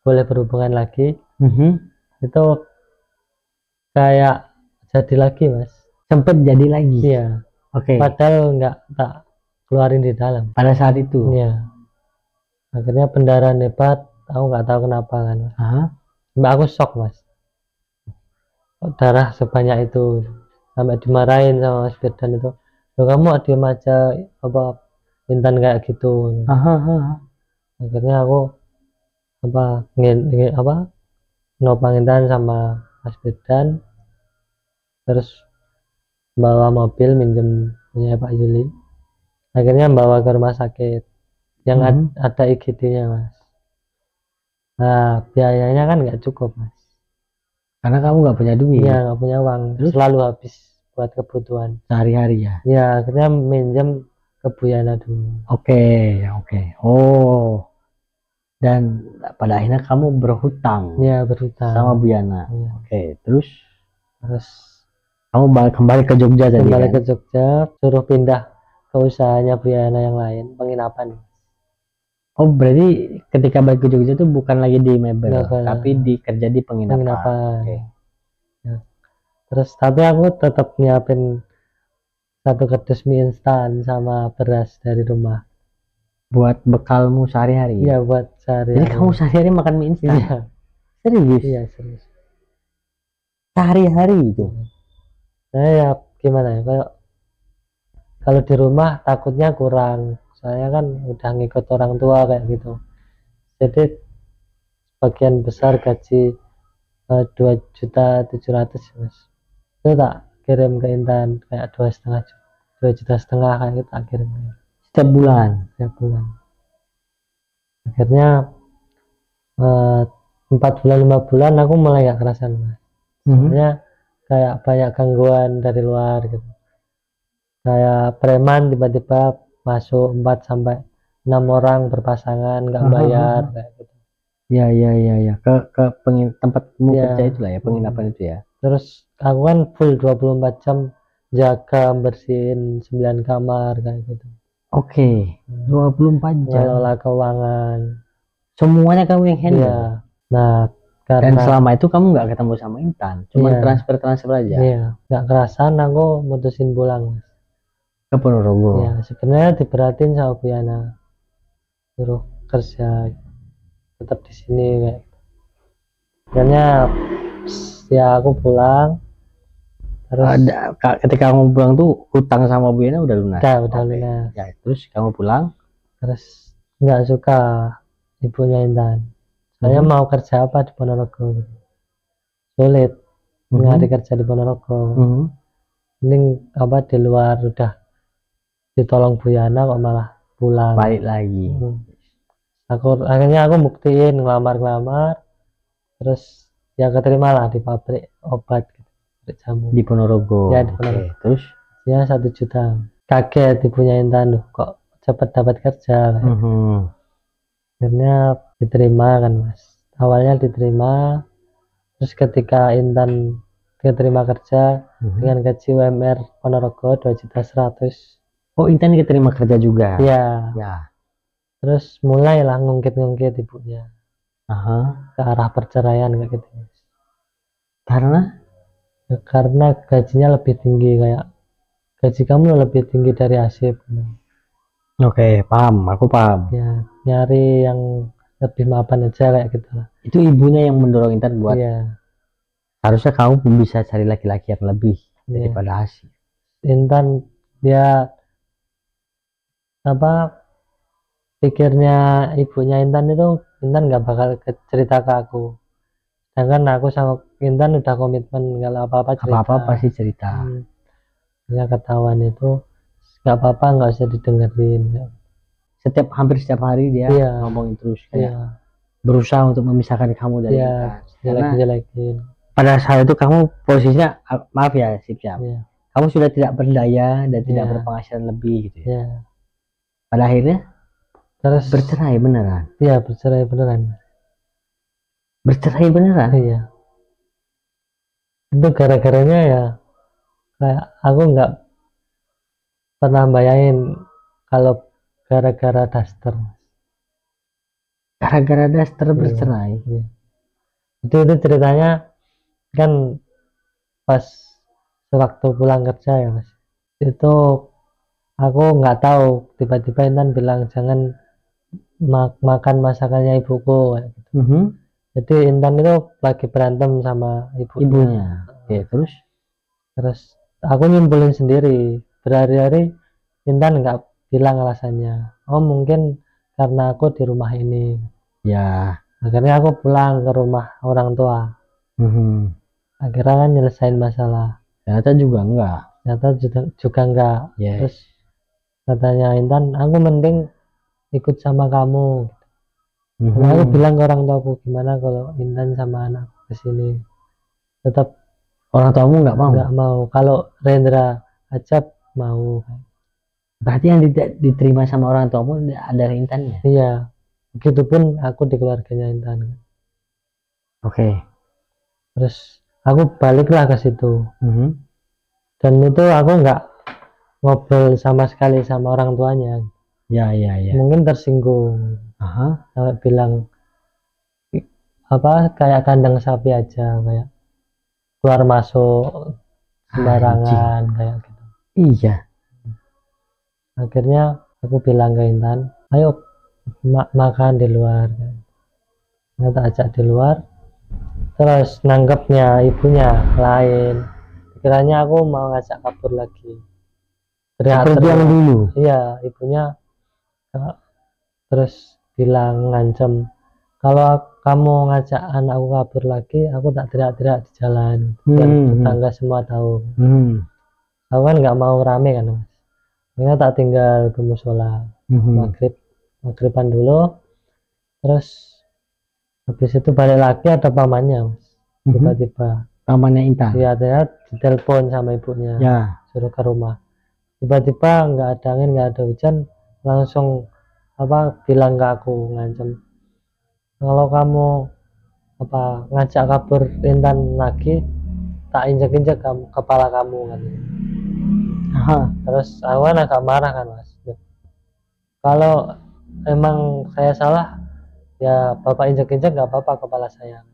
boleh berhubungan lagi itu kayak jadi lagi Mas. Sempet jadi lagi. Iya. Oke. Padahal nggak tak keluarin di dalam. Pada saat itu. Iya. Akhirnya pendarahan hebat, aku nggak tahu kenapa kan. Mbak aku shock Mas. Kok darah sebanyak itu sampai dimarahin sama Mas Firdan itu. Loh kamu diem aja apa Intan kayak gitu. Akhirnya aku nopang Intan sama Mas Firdan, terus bawa mobil minjem punya Pak Yuli. Akhirnya bawa ke rumah sakit yang ada IGD-nya Mas. Nah biayanya kan nggak cukup Mas. Karena kamu nggak punya duit. Iya nggak punya uang. Terus? Selalu habis buat kebutuhan Sehari-hari ya. Ya akhirnya minjem ke Bu Yana dulu. Oke. Oh. Dan pada akhirnya kamu berhutang. Iya berhutang sama Bu Yana. Iya. Oke. Terus kamu kembali ke Jogja tadi kembali kan? ke Jogja, suruh pindah ke usahanya Bu Yana yang lain, penginapan. Oh berarti ketika balik ke Jogja itu bukan lagi di mebel, tapi kerja di penginapan. Oke. Ya. Terus tapi aku tetap nyiapin 1 kardus mie instan sama beras dari rumah. Buat bekalmu sehari-hari? Iya buat sehari-hari. Jadi kamu sehari-hari makan mie instan? Iya. Serius? Iya serius. Sehari-hari itu? Nah ya gimana ya, kayak kalau di rumah takutnya kurang. Saya kan udah ngikut orang tua kayak gitu. Jadi sebagian besar gaji 2.700.000 Mas. Itu tak kirim ke Intan kayak 2,5 juta kayak gitu tak kirim. Setiap bulan? Setiap bulan. Akhirnya 4 bulan 5 bulan aku mulai gak kerasan Mas. Sebenarnya kayak banyak gangguan dari luar gitu. Kayak preman tiba-tiba masuk 4 sampai 6 orang berpasangan nggak bayar kayak gitu. Ya. Ke tempatmu kerja itu lah ya, penginapan itu ya. Terus aku kan full 24 jam jaga bersihin 9 kamar kayak gitu. Oke. 24 jam. Ngelola keuangan. Semuanya kamu yang handle. Iya. Nah, dan selama itu kamu nggak ketemu sama Intan, cuma transfer aja. Iya, nggak kerasan aku mutusin pulang Mas. Ke Ponorogo. Ya, sebenarnya diberatin sama Bu Yana. Suruh kerja tetap di sini kayak. Akhirnya ya aku pulang. Terus ketika kamu pulang tuh hutang sama Bu Yana udah lunas. Udah lunas. Ya, terus kamu pulang. Terus nggak suka ibunya Intan. Saya mau kerja apa di Ponorogo? Sulit nyari kerja di Ponorogo. Mending apa di luar udah ditolong Bu Yana kok malah pulang. Balik lagi. Akhirnya aku buktiin ngelamar. Terus ya keterima lah di pabrik obat gitu, pabrik jamu di Ponorogo. Ya di Ponorogo. Terus ya 1 juta. Kaget ibunya Intan kok cepet dapat kerja. Akhirnya diterima kan Mas. Awalnya diterima. Terus ketika Intan diterima kerja dengan gaji UMR Ponorogo 2.100.000. Oh Intan diterima kerja juga? Iya. Ya. Terus mulailah ngungkit ibunya ke arah perceraian kayak gitu. Karena? Ya, karena gajinya lebih tinggi, kayak gaji kamu lebih tinggi dari Asif. Oke, paham, aku paham. Ya, nyari yang lebih mapan aja kayak gitu lah. Itu ibunya yang mendorong Intan buat. Iya. Harusnya kamu bisa cari laki-laki yang lebih daripada Asif. Intan dia pikirnya ibunya Intan itu Intan nggak bakal cerita ke aku, sedangkan aku sama Intan udah komitmen kalau apa-apa pasti cerita. Ya ketahuan itu nggak apa-apa, nggak usah didengerin. hampir setiap hari dia Iya. ngomongin terus Iya. kayak berusaha untuk memisahkan kamu dari Iya, Intan. Karena jelek-jelekin. pada saat itu kamu posisinya maaf ya Siap, Iya. kamu sudah tidak berdaya dan tidak Iya. berpenghasilan lebih gitu ya. Iya. Pada akhirnya Terus bercerai beneran. iya, bercerai beneran. Bercerai beneran. Iya. Itu gara-garanya ya kayak aku nggak pernah bayangin kalau gara-gara daster. Gara-gara daster Iya. bercerai. Iya. Itu ceritanya kan pas sewaktu pulang kerja ya Mas. Itu aku nggak tahu, tiba-tiba Intan bilang jangan makan masakannya ibuku kayak gitu. Jadi Intan itu lagi berantem sama Ibunya. Oke, terus aku nyimpulin sendiri, berhari-hari Intan nggak bilang alasannya. Oh mungkin karena aku di rumah ini. Ya. Akhirnya aku pulang ke rumah orang tua. Akhirnya kan nyelesain masalah. Ternyata juga enggak. Ternyata juga enggak. Yes. Terus katanya Intan, aku mending ikut sama kamu. Karena aku bilang ke orang tuaku, gimana kalau Intan sama anak kesini. Tetap orang tuamu nggak mau. Nggak mau. Kalau Rendra ajak mau. Berarti yang diterima sama orang tuamu ada Intannya. Iya. Begitupun aku di keluarganya Intan. Oke. Terus aku baliklah ke situ. Dan itu aku nggak ngobrol sama sekali sama orang tuanya. Ya. Mungkin tersinggung. Sampai bilang apa kayak kandang sapi aja, kayak keluar masuk sembarangan kayak gitu. Iya. Akhirnya aku bilang ke Intan, ayo makan di luar. Ternyata ajak di luar. Terus nangkepnya ibunya lain. Kiranya aku mau ngajak kabur lagi. Seperti yang dulu. Iya, ibunya terus bilang ngancem, kalau kamu ngajak anakku kabur lagi, aku tak teriak-teriak di jalan. Biar tetangga semua tahu. Aku kan nggak mau rame kan Mas. Akhirnya tak tinggal ke musola. Maghriban dulu. Terus habis itu balik lagi ada pamannya Mas. Tiba-tiba pamannya Intan. Iya, ditelepon sama ibunya. Ya. Suruh ke rumah. Tiba-tiba nggak ada angin, nggak ada hujan, langsung bilang ke aku, ngancem, kalau kamu ngajak kabur Intan lagi, tak injek-injek kepala kamu kan. Terus aku kan agak marah kan Mas. Kalau emang saya salah, ya bapak injek-injek nggak apa-apa kepala saya.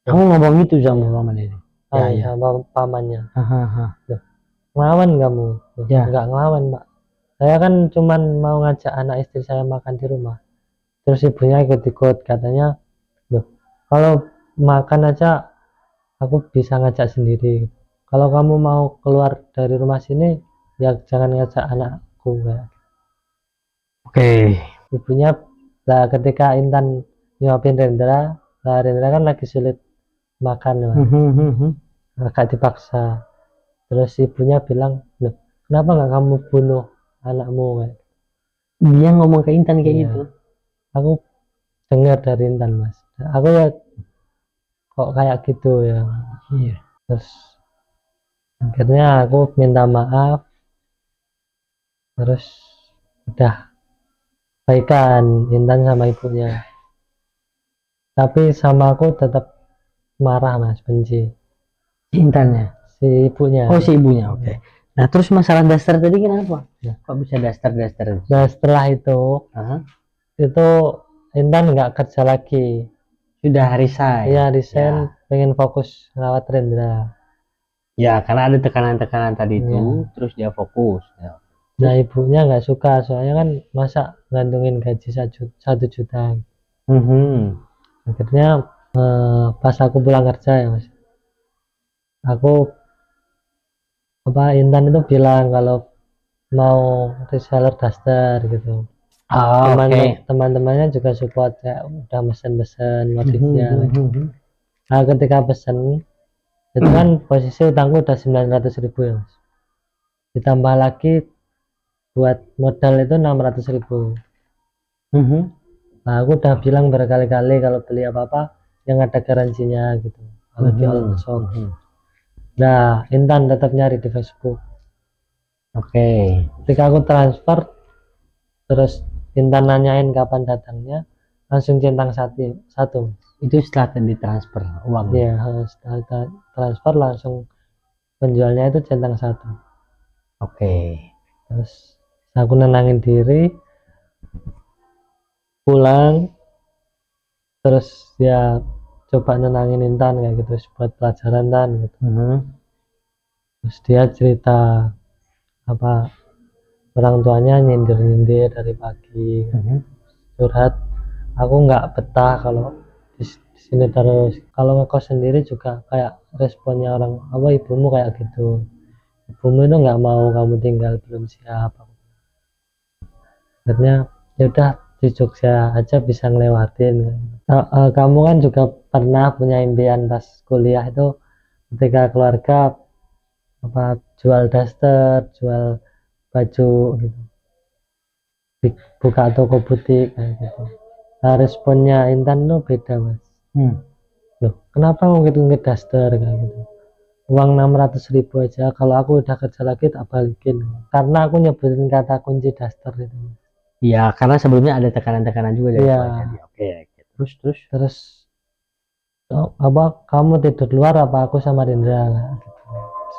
Kamu ngomong gitu sama paman ini? Ya. Sama pamannya. Ngelawan kamu? Ya. Nggak ngelawan Pak. Saya kan cuman mau ngajak anak istri saya makan di rumah. Terus ibunya ikut-ikut, katanya, loh, kalau makan aja aku bisa ngajak sendiri. Kalau kamu mau keluar dari rumah sini, ya jangan ngajak anakku kayak. Oke. Ibunya lah ketika Intan nyuapin Rendra kan lagi sulit makan, agak dipaksa. Terus ibunya bilang, loh, kenapa nggak kamu bunuh anakmu kayak. Dia ngomong ke Intan kayak gitu. Aku dengar dari Intan Mas. Aku ya kok kayak gitu ya. Iya. Terus akhirnya aku minta maaf. Terus udah baikan Intan sama ibunya. Tapi sama aku tetap marah Mas, benci. Intannya? Si ibunya. Oh, si ibunya. Oke. Nah, terus masalah daster tadi kenapa? Kok bisa daster? Nah, setelah itu, itu Intan nggak kerja lagi. Sudah resign. Iya, resign, pengen fokus ngerawat Rendra. Ya, karena ada tekanan-tekanan tadi itu, terus dia fokus. Ya. Nah, ibunya nggak suka, soalnya kan masa gantungin gaji 1 juta. Akhirnya pas aku pulang kerja ya Mas, aku Intan itu bilang kalau mau reseller daster gitu. Teman-temannya juga support ya, udah mesen motifnya. Nah, ketika pesen itu kan posisi utangku udah 900.000 ya Mas, ditambah lagi buat modal itu 600.000. Nah, aku udah bilang berkali-kali kalau beli apa-apa yang ada garansinya gitu. Kalau di all shop. Nah, Intan tetap nyari di Facebook. Oke. Ketika aku transfer, terus Intan nanyain kapan datangnya, langsung centang satu. Itu setelah ditransfer uang. Ya, setelah transfer langsung penjualnya itu centang satu. Oke. Terus aku nenangin diri, pulang, terus ya coba nenangin Intan kayak gitu buat pelajaran Tan gitu. Terus dia cerita apa orang tuanya nyindir-nyindir dari pagi, curhat. Aku nggak betah kalau di sini terus. Kalau ngekos sendiri juga kayak responnya orang apa ibumu kayak gitu. Ibumu itu nggak mau kamu tinggal, belum siap. Akhirnya ya udah di Jogja aja bisa ngelewatin. Kamu kan juga pernah punya impian pas kuliah itu ketika keluarga apa jual daster, jual baju gitu, buka toko butik kayak gitu. Nah, responnya Intan tuh beda mas. Loh kenapa ngungkit-ngungkit daster kayak gitu, uang 600.000 aja, kalau aku udah kerja lagi tak balikin, karena aku nyebutin kata kunci daster itu. Ya, karena sebelumnya ada tekanan-tekanan juga dari keluarga dia. Oke. Terus apa kamu tidur luar apa aku sama Rindra gitu.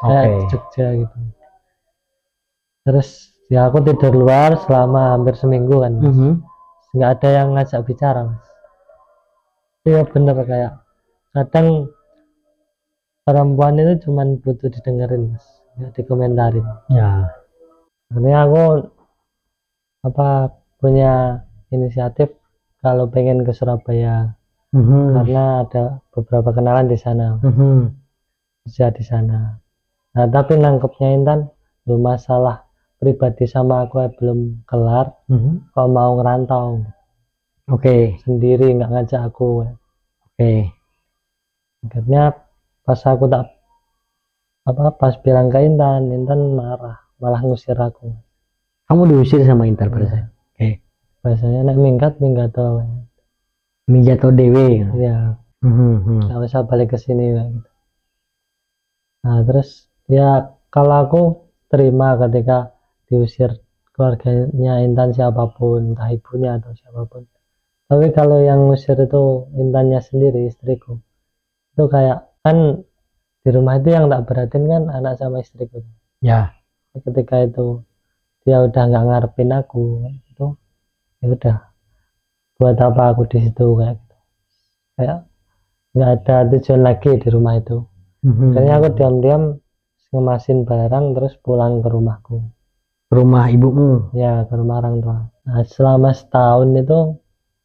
Saya di Jogja gitu. Terus ya aku tidur luar selama hampir seminggu kan mas. Nggak ada yang ngajak bicara mas. Iya bener kayak kadang perempuan itu cuman butuh didengerin mas, nggak dikomentarin. Ya. Ini aku apa punya inisiatif kalau pengen ke Surabaya karena ada beberapa kenalan di sana, kerja di sana. Nah tapi nangkepnya Intan belum masalah pribadi sama aku belum kelar, kok mau ngerantau. Sendiri nggak ngajak aku. Akhirnya pas aku tak pas bilang ke Intan malah ngusir aku. Kamu diusir sama Intan pada saat? Biasanya nek minggat tuh. Minggat atau dewe? Ya. Nggak usah balik ke sini gitu. Nah terus ya kalau aku terima ketika diusir keluarganya Intan siapapun, entah ibunya atau siapapun. Tapi kalau yang ngusir itu Intannya sendiri, istriku, itu kayak kan di rumah itu yang tak beratin kan anak sama istriku. Ya. Ketika itu dia udah nggak ngarepin aku, itu ya udah buat apa aku di situ kayak gitu. Kayak nggak ada tujuan lagi di rumah itu. Akhirnya aku diam-diam ngemasin barang terus pulang ke rumahku. Ke rumah ibumu? Ya, ke rumah orang tua. Nah, selama setahun itu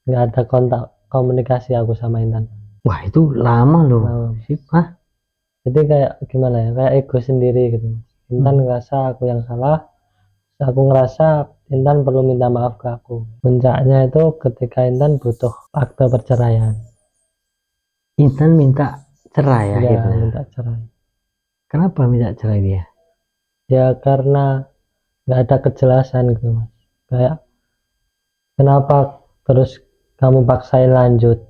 nggak ada kontak komunikasi aku sama Intan. Wah, itu lama loh. Jadi kayak gimana ya, kayak ego sendiri gitu. Intan ngerasa aku yang salah, aku ngerasa Intan perlu minta maaf ke aku. Puncaknya itu ketika Intan butuh akte perceraian. Intan minta cerai ya? Ya, minta cerai. Kenapa minta cerai dia? Ya karena nggak ada kejelasan gitu mas. Kayak kenapa terus kamu paksain lanjut?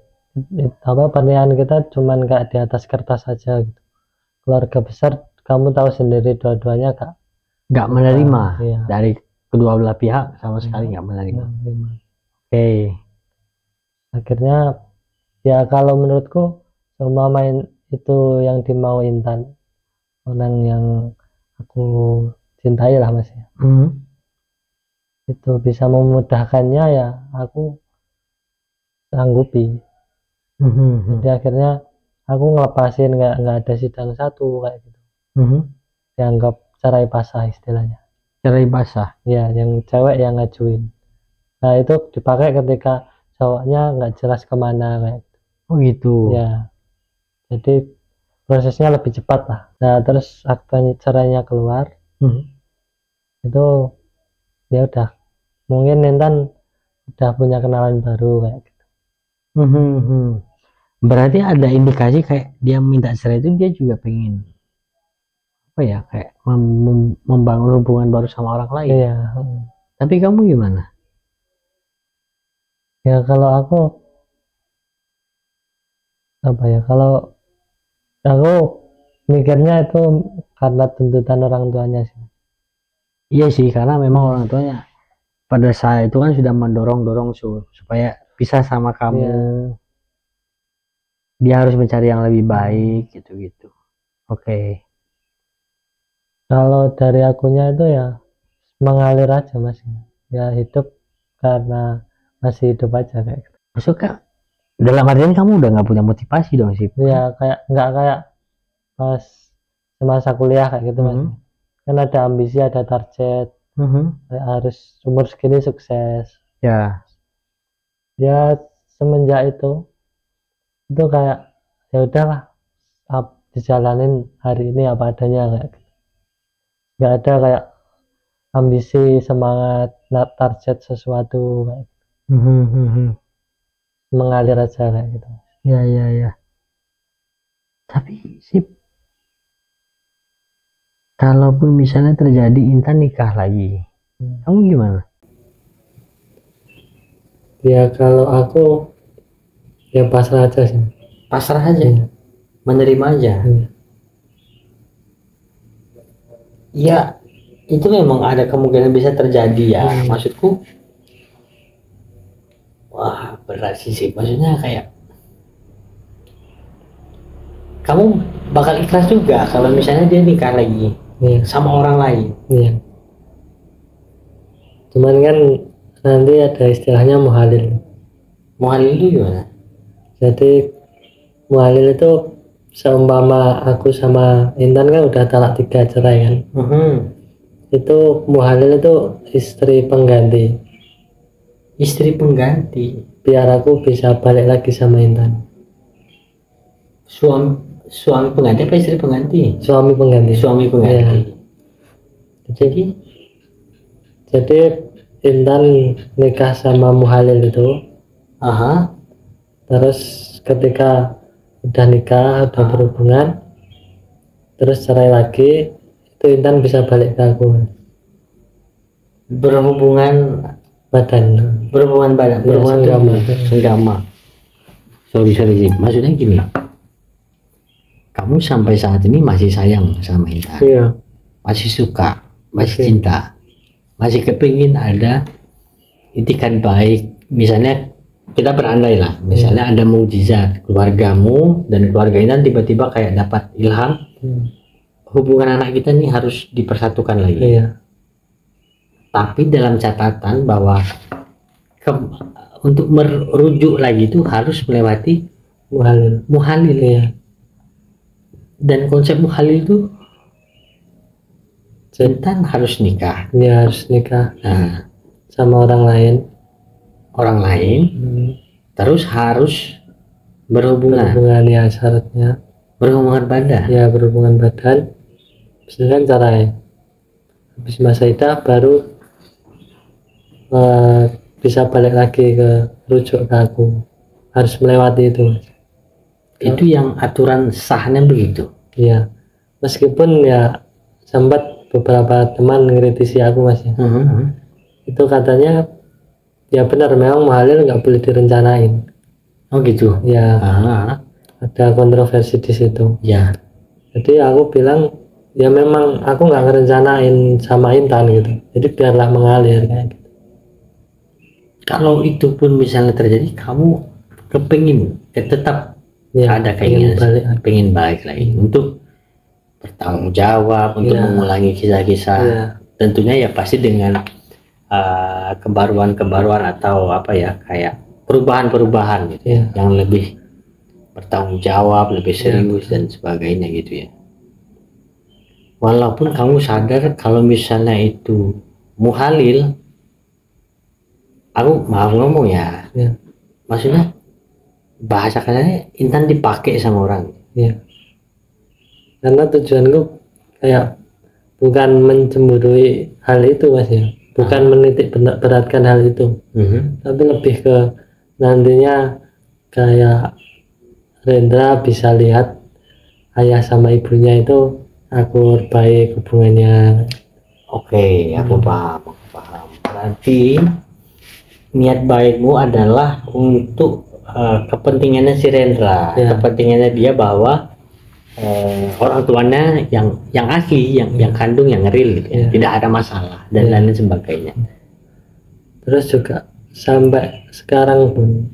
Apa pernyataan kita cuman kayak di atas kertas saja gitu. Keluarga besar kamu tahu sendiri dua-duanya nggak menerima. Iya. Dari kedua belah pihak sama sekali nggak menerima. Akhirnya ya kalau menurutku semua main itu yang dimau Intan, orang yang aku cintai lah mas ya. Itu bisa memudahkannya ya aku sanggupi. Jadi akhirnya aku ngelepasin, nggak ada sidang satu kayak gitu. Dianggap cerai basah istilahnya. Cerai basah? Ya, yang cewek yang ngajuin. Nah itu dipakai ketika cowoknya nggak jelas kemana kayak gitu. Oh gitu. Ya, jadi prosesnya lebih cepat lah. Nah terus akte cerainya keluar, itu ya udah mungkin Intan udah punya kenalan baru kayak gitu. Berarti ada indikasi kayak dia minta cerai itu dia juga pengen apa ya, kayak membangun hubungan baru sama orang lain. Iya. Tapi kamu gimana? Ya kalau aku apa ya, kalau aku mikirnya itu karena tuntutan orang tuanya sih. Iya sih, karena memang orang tuanya pada saat itu kan sudah mendorong-dorong supaya bisa sama kamu. Ya, Dia harus mencari yang lebih baik gitu-gitu. Oke. kalau dari akunya itu ya mengalir aja mas, ya hidup karena masih hidup aja kayak gitu. Maksudnya dalam artian kamu udah nggak punya motivasi dong sih. Ya kayak nggak kayak pas semasa kuliah kayak gitu mas. Kan ada ambisi, ada target, kayak harus umur segini sukses. Ya. Ya semenjak itu kayak ya udahlah, dijalanin hari ini apa adanya kayak gitu. Nggak ada kayak ambisi, semangat, target sesuatu kayak gitu. Mengalir aja kayak gitu. Ya, ya, ya. Tapi sih, kalaupun misalnya terjadi Intan nikah lagi, kamu gimana? Ya kalau aku ya pasrah aja sih. Pasrah aja, menerima aja. Ya, itu memang ada kemungkinan bisa terjadi ya. Maksudku, wah berat sih. Maksudnya kayak kamu bakal ikhlas juga kalau misalnya dia nikah lagi sama orang lain. Cuman kan nanti ada istilahnya muhalil. Muhalil itu gimana? Jadi muhalil itu seumpama aku sama Intan kan udah talak 3 cerai kan. Itu muhalil itu istri pengganti. Istri pengganti. Biar aku bisa balik lagi sama Intan. Suami pengganti apa istri pengganti? Suami pengganti. Suami pengganti. Ya. Jadi Intan nikah sama muhalil itu. Terus ketika udah nikah, udah berhubungan, terus cerai lagi, itu Intan bisa balik ke aku. Berhubungan badan. Berhubungan senggama. Sorry sih. Maksudnya gini, kamu sampai saat ini masih sayang sama Intan. Iya. Masih suka, masih cinta, masih kepingin ada itikan baik. Misalnya kita berandai lah, misalnya ada mukjizat keluargamu dan keluarga Intan tiba-tiba kayak dapat ilham, hubungan anak kita nih harus dipersatukan lagi. Iya. Tapi dalam catatan bahwa untuk merujuk lagi itu harus melewati muhalil. Ya. Dan konsep muhalil itu Intan harus nikah. Ya, harus nikah. Nah, sama orang lain. Terus harus berhubungan ya, syaratnya berhubungan badan. Ya, berhubungan badan. Sedangkan cerai. Habis masa iddah baru bisa balik lagi rujuk ke aku. Harus melewati itu. Itu yang aturan sahnya begitu. Iya. Meskipun ya sempat beberapa teman ngkritisi aku mas ya. Itu katanya ya benar, memang muhalil nggak boleh direncanain. Oh gitu. Ya. Ada kontroversi di situ. Ya. Jadi aku bilang ya memang aku nggak ngerencanain sama Intan gitu. Jadi biarlah mengalir kayak gitu. Kalau itu pun misalnya terjadi, kamu kepingin tetap ada keinginan pengen balik lagi untuk bertanggung jawab, untuk mengulangi kisah-kisah. Tentunya ya pasti dengan kebaruan-kebaruan atau apa ya, kayak perubahan-perubahan gitu ya, yang lebih bertanggung jawab, lebih serius dan sebagainya gitu ya. Walaupun kamu sadar kalau misalnya itu muhalil, aku maaf ngomong ya, maksudnya bahasa kasarnya Intan dipakai sama orang. Karena tujuanku kayak bukan mencemburui hal itu mas ya, bukan menitik beratkan hal itu, tapi lebih ke nantinya kayak Rendra bisa lihat ayah sama ibunya itu akur baik hubungannya. Oke, aku paham. Berarti niat baikmu adalah untuk kepentingannya si Rendra, kepentingannya dia bahwa orang tuanya yang asli, yang kandung, yang real gitu, tidak ada masalah dan lain sebagainya. Terus juga sampai sekarang pun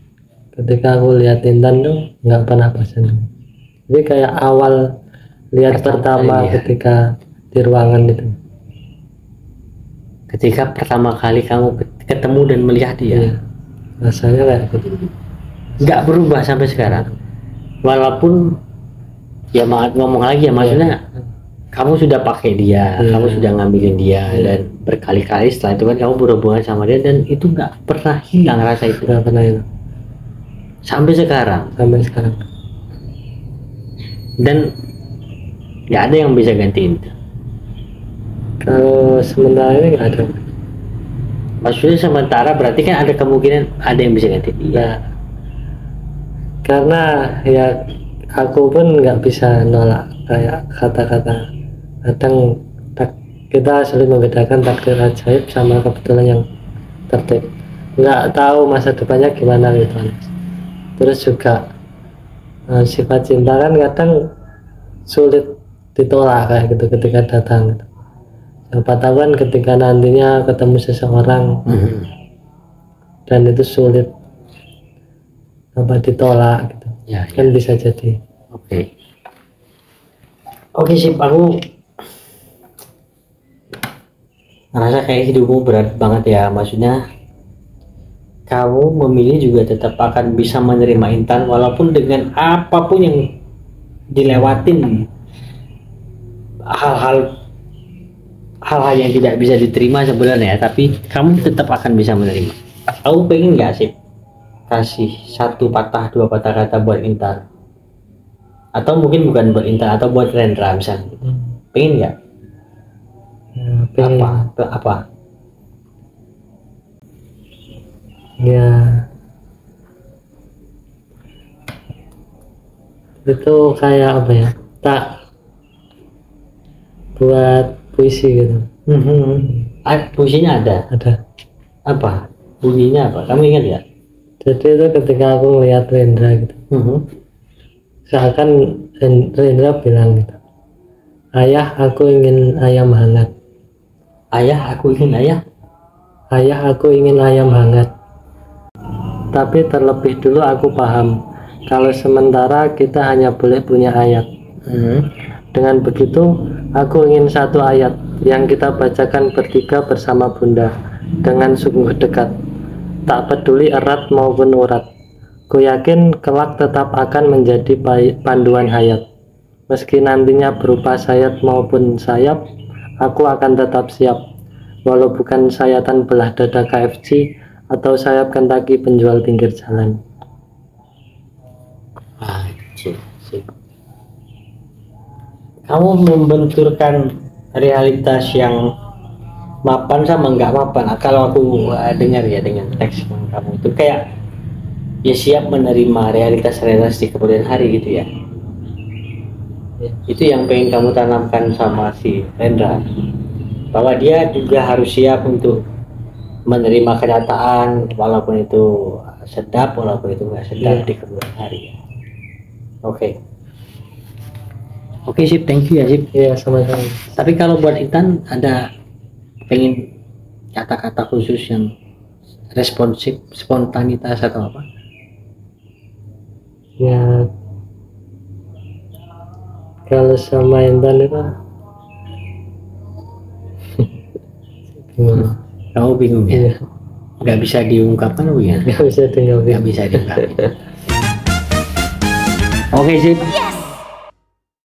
ketika aku lihat Intan tuh nggak pernah bosan. Jadi kayak awal lihat pertama ketika di ruangan itu. Ketika pertama kali kamu ketemu dan melihat dia, rasanya kayak gitu. Nggak berubah sampai sekarang. Walaupun ya ngomong lagi ya, maksudnya kamu sudah pakai dia, kamu sudah ngambilin dia, dan berkali-kali setelah itu kan kamu berhubungan sama dia, dan itu nggak pernah hilang rasa itu. Nggak pernah hilang. Sampai sekarang. Dan nggak ada yang bisa gantiin itu. Kalau sementara ini nggak ada. Maksudnya sementara berarti kan ada kemungkinan ada yang bisa ganti dia. Karena ya aku pun nggak bisa nolak kayak kata-kata. Kadang kita sulit membedakan takdir ajaib sama kebetulan yang tertib. Nggak tahu masa depannya gimana gitu. Terus juga sifat cinta kan kadang sulit ditolak kayak gitu ketika datang gitu. Siapa tahu kan ketika nantinya ketemu seseorang dan itu sulit ditolak gitu, kan bisa jadi. Oke sip, aku ngerasa kayak hidupmu berat banget ya. Maksudnya kamu memilih juga tetap akan bisa menerima Intan walaupun dengan apapun yang dilewatin, hal-hal yang tidak bisa diterima sebenarnya, tapi kamu tetap akan bisa menerima. Kamu pengen nggak sih kasih satu patah, dua patah kata buat Intan, atau mungkin bukan buat Intan, atau buat Rendra misalnya? Pengen nggak? Apa? Ya itu kayak apa ya, tak buat puisi gitu. Puisinya ada. Apa bunyinya, apa kamu ingat ya? Jadi itu ketika aku melihat Rendra gitu, seakan Rendra bilang gitu, ayah aku ingin ayam hangat. Ayah aku ingin ayam hangat. Tapi terlebih dulu aku paham kalau sementara kita hanya boleh punya ayat. Dengan begitu aku ingin satu ayat yang kita bacakan bertiga bersama bunda dengan sungguh dekat, tak peduli erat maupun urat. Ku yakin kelak tetap akan menjadi panduan hayat. Meski nantinya berupa sayap maupun sayap, aku akan tetap siap, walau bukan sayatan belah dada KFC atau sayap Kentucky penjual pinggir jalan. Kamu membenturkan realitas yang mapan sama nggak mapan. Kalau aku dengar ya dengan teks kamu itu kayak ya siap menerima realitas di kemudian hari gitu ya. Itu yang pengen kamu tanamkan sama si Rendra, bahwa dia juga harus siap untuk menerima kenyataan walaupun itu sedap, walaupun itu nggak sedap di kemudian hari. Oke sip, thank you ya sip. Iya, sama-sama. Tapi kalau buat Intan ada pengen kata-kata khusus yang responsif, spontanitas atau apa? Ya kalau sama Intan itu bingung. Kamu bingung ya? Nggak bisa diungkapkan ya? Nggak bisa diungkapkan. Oke sip.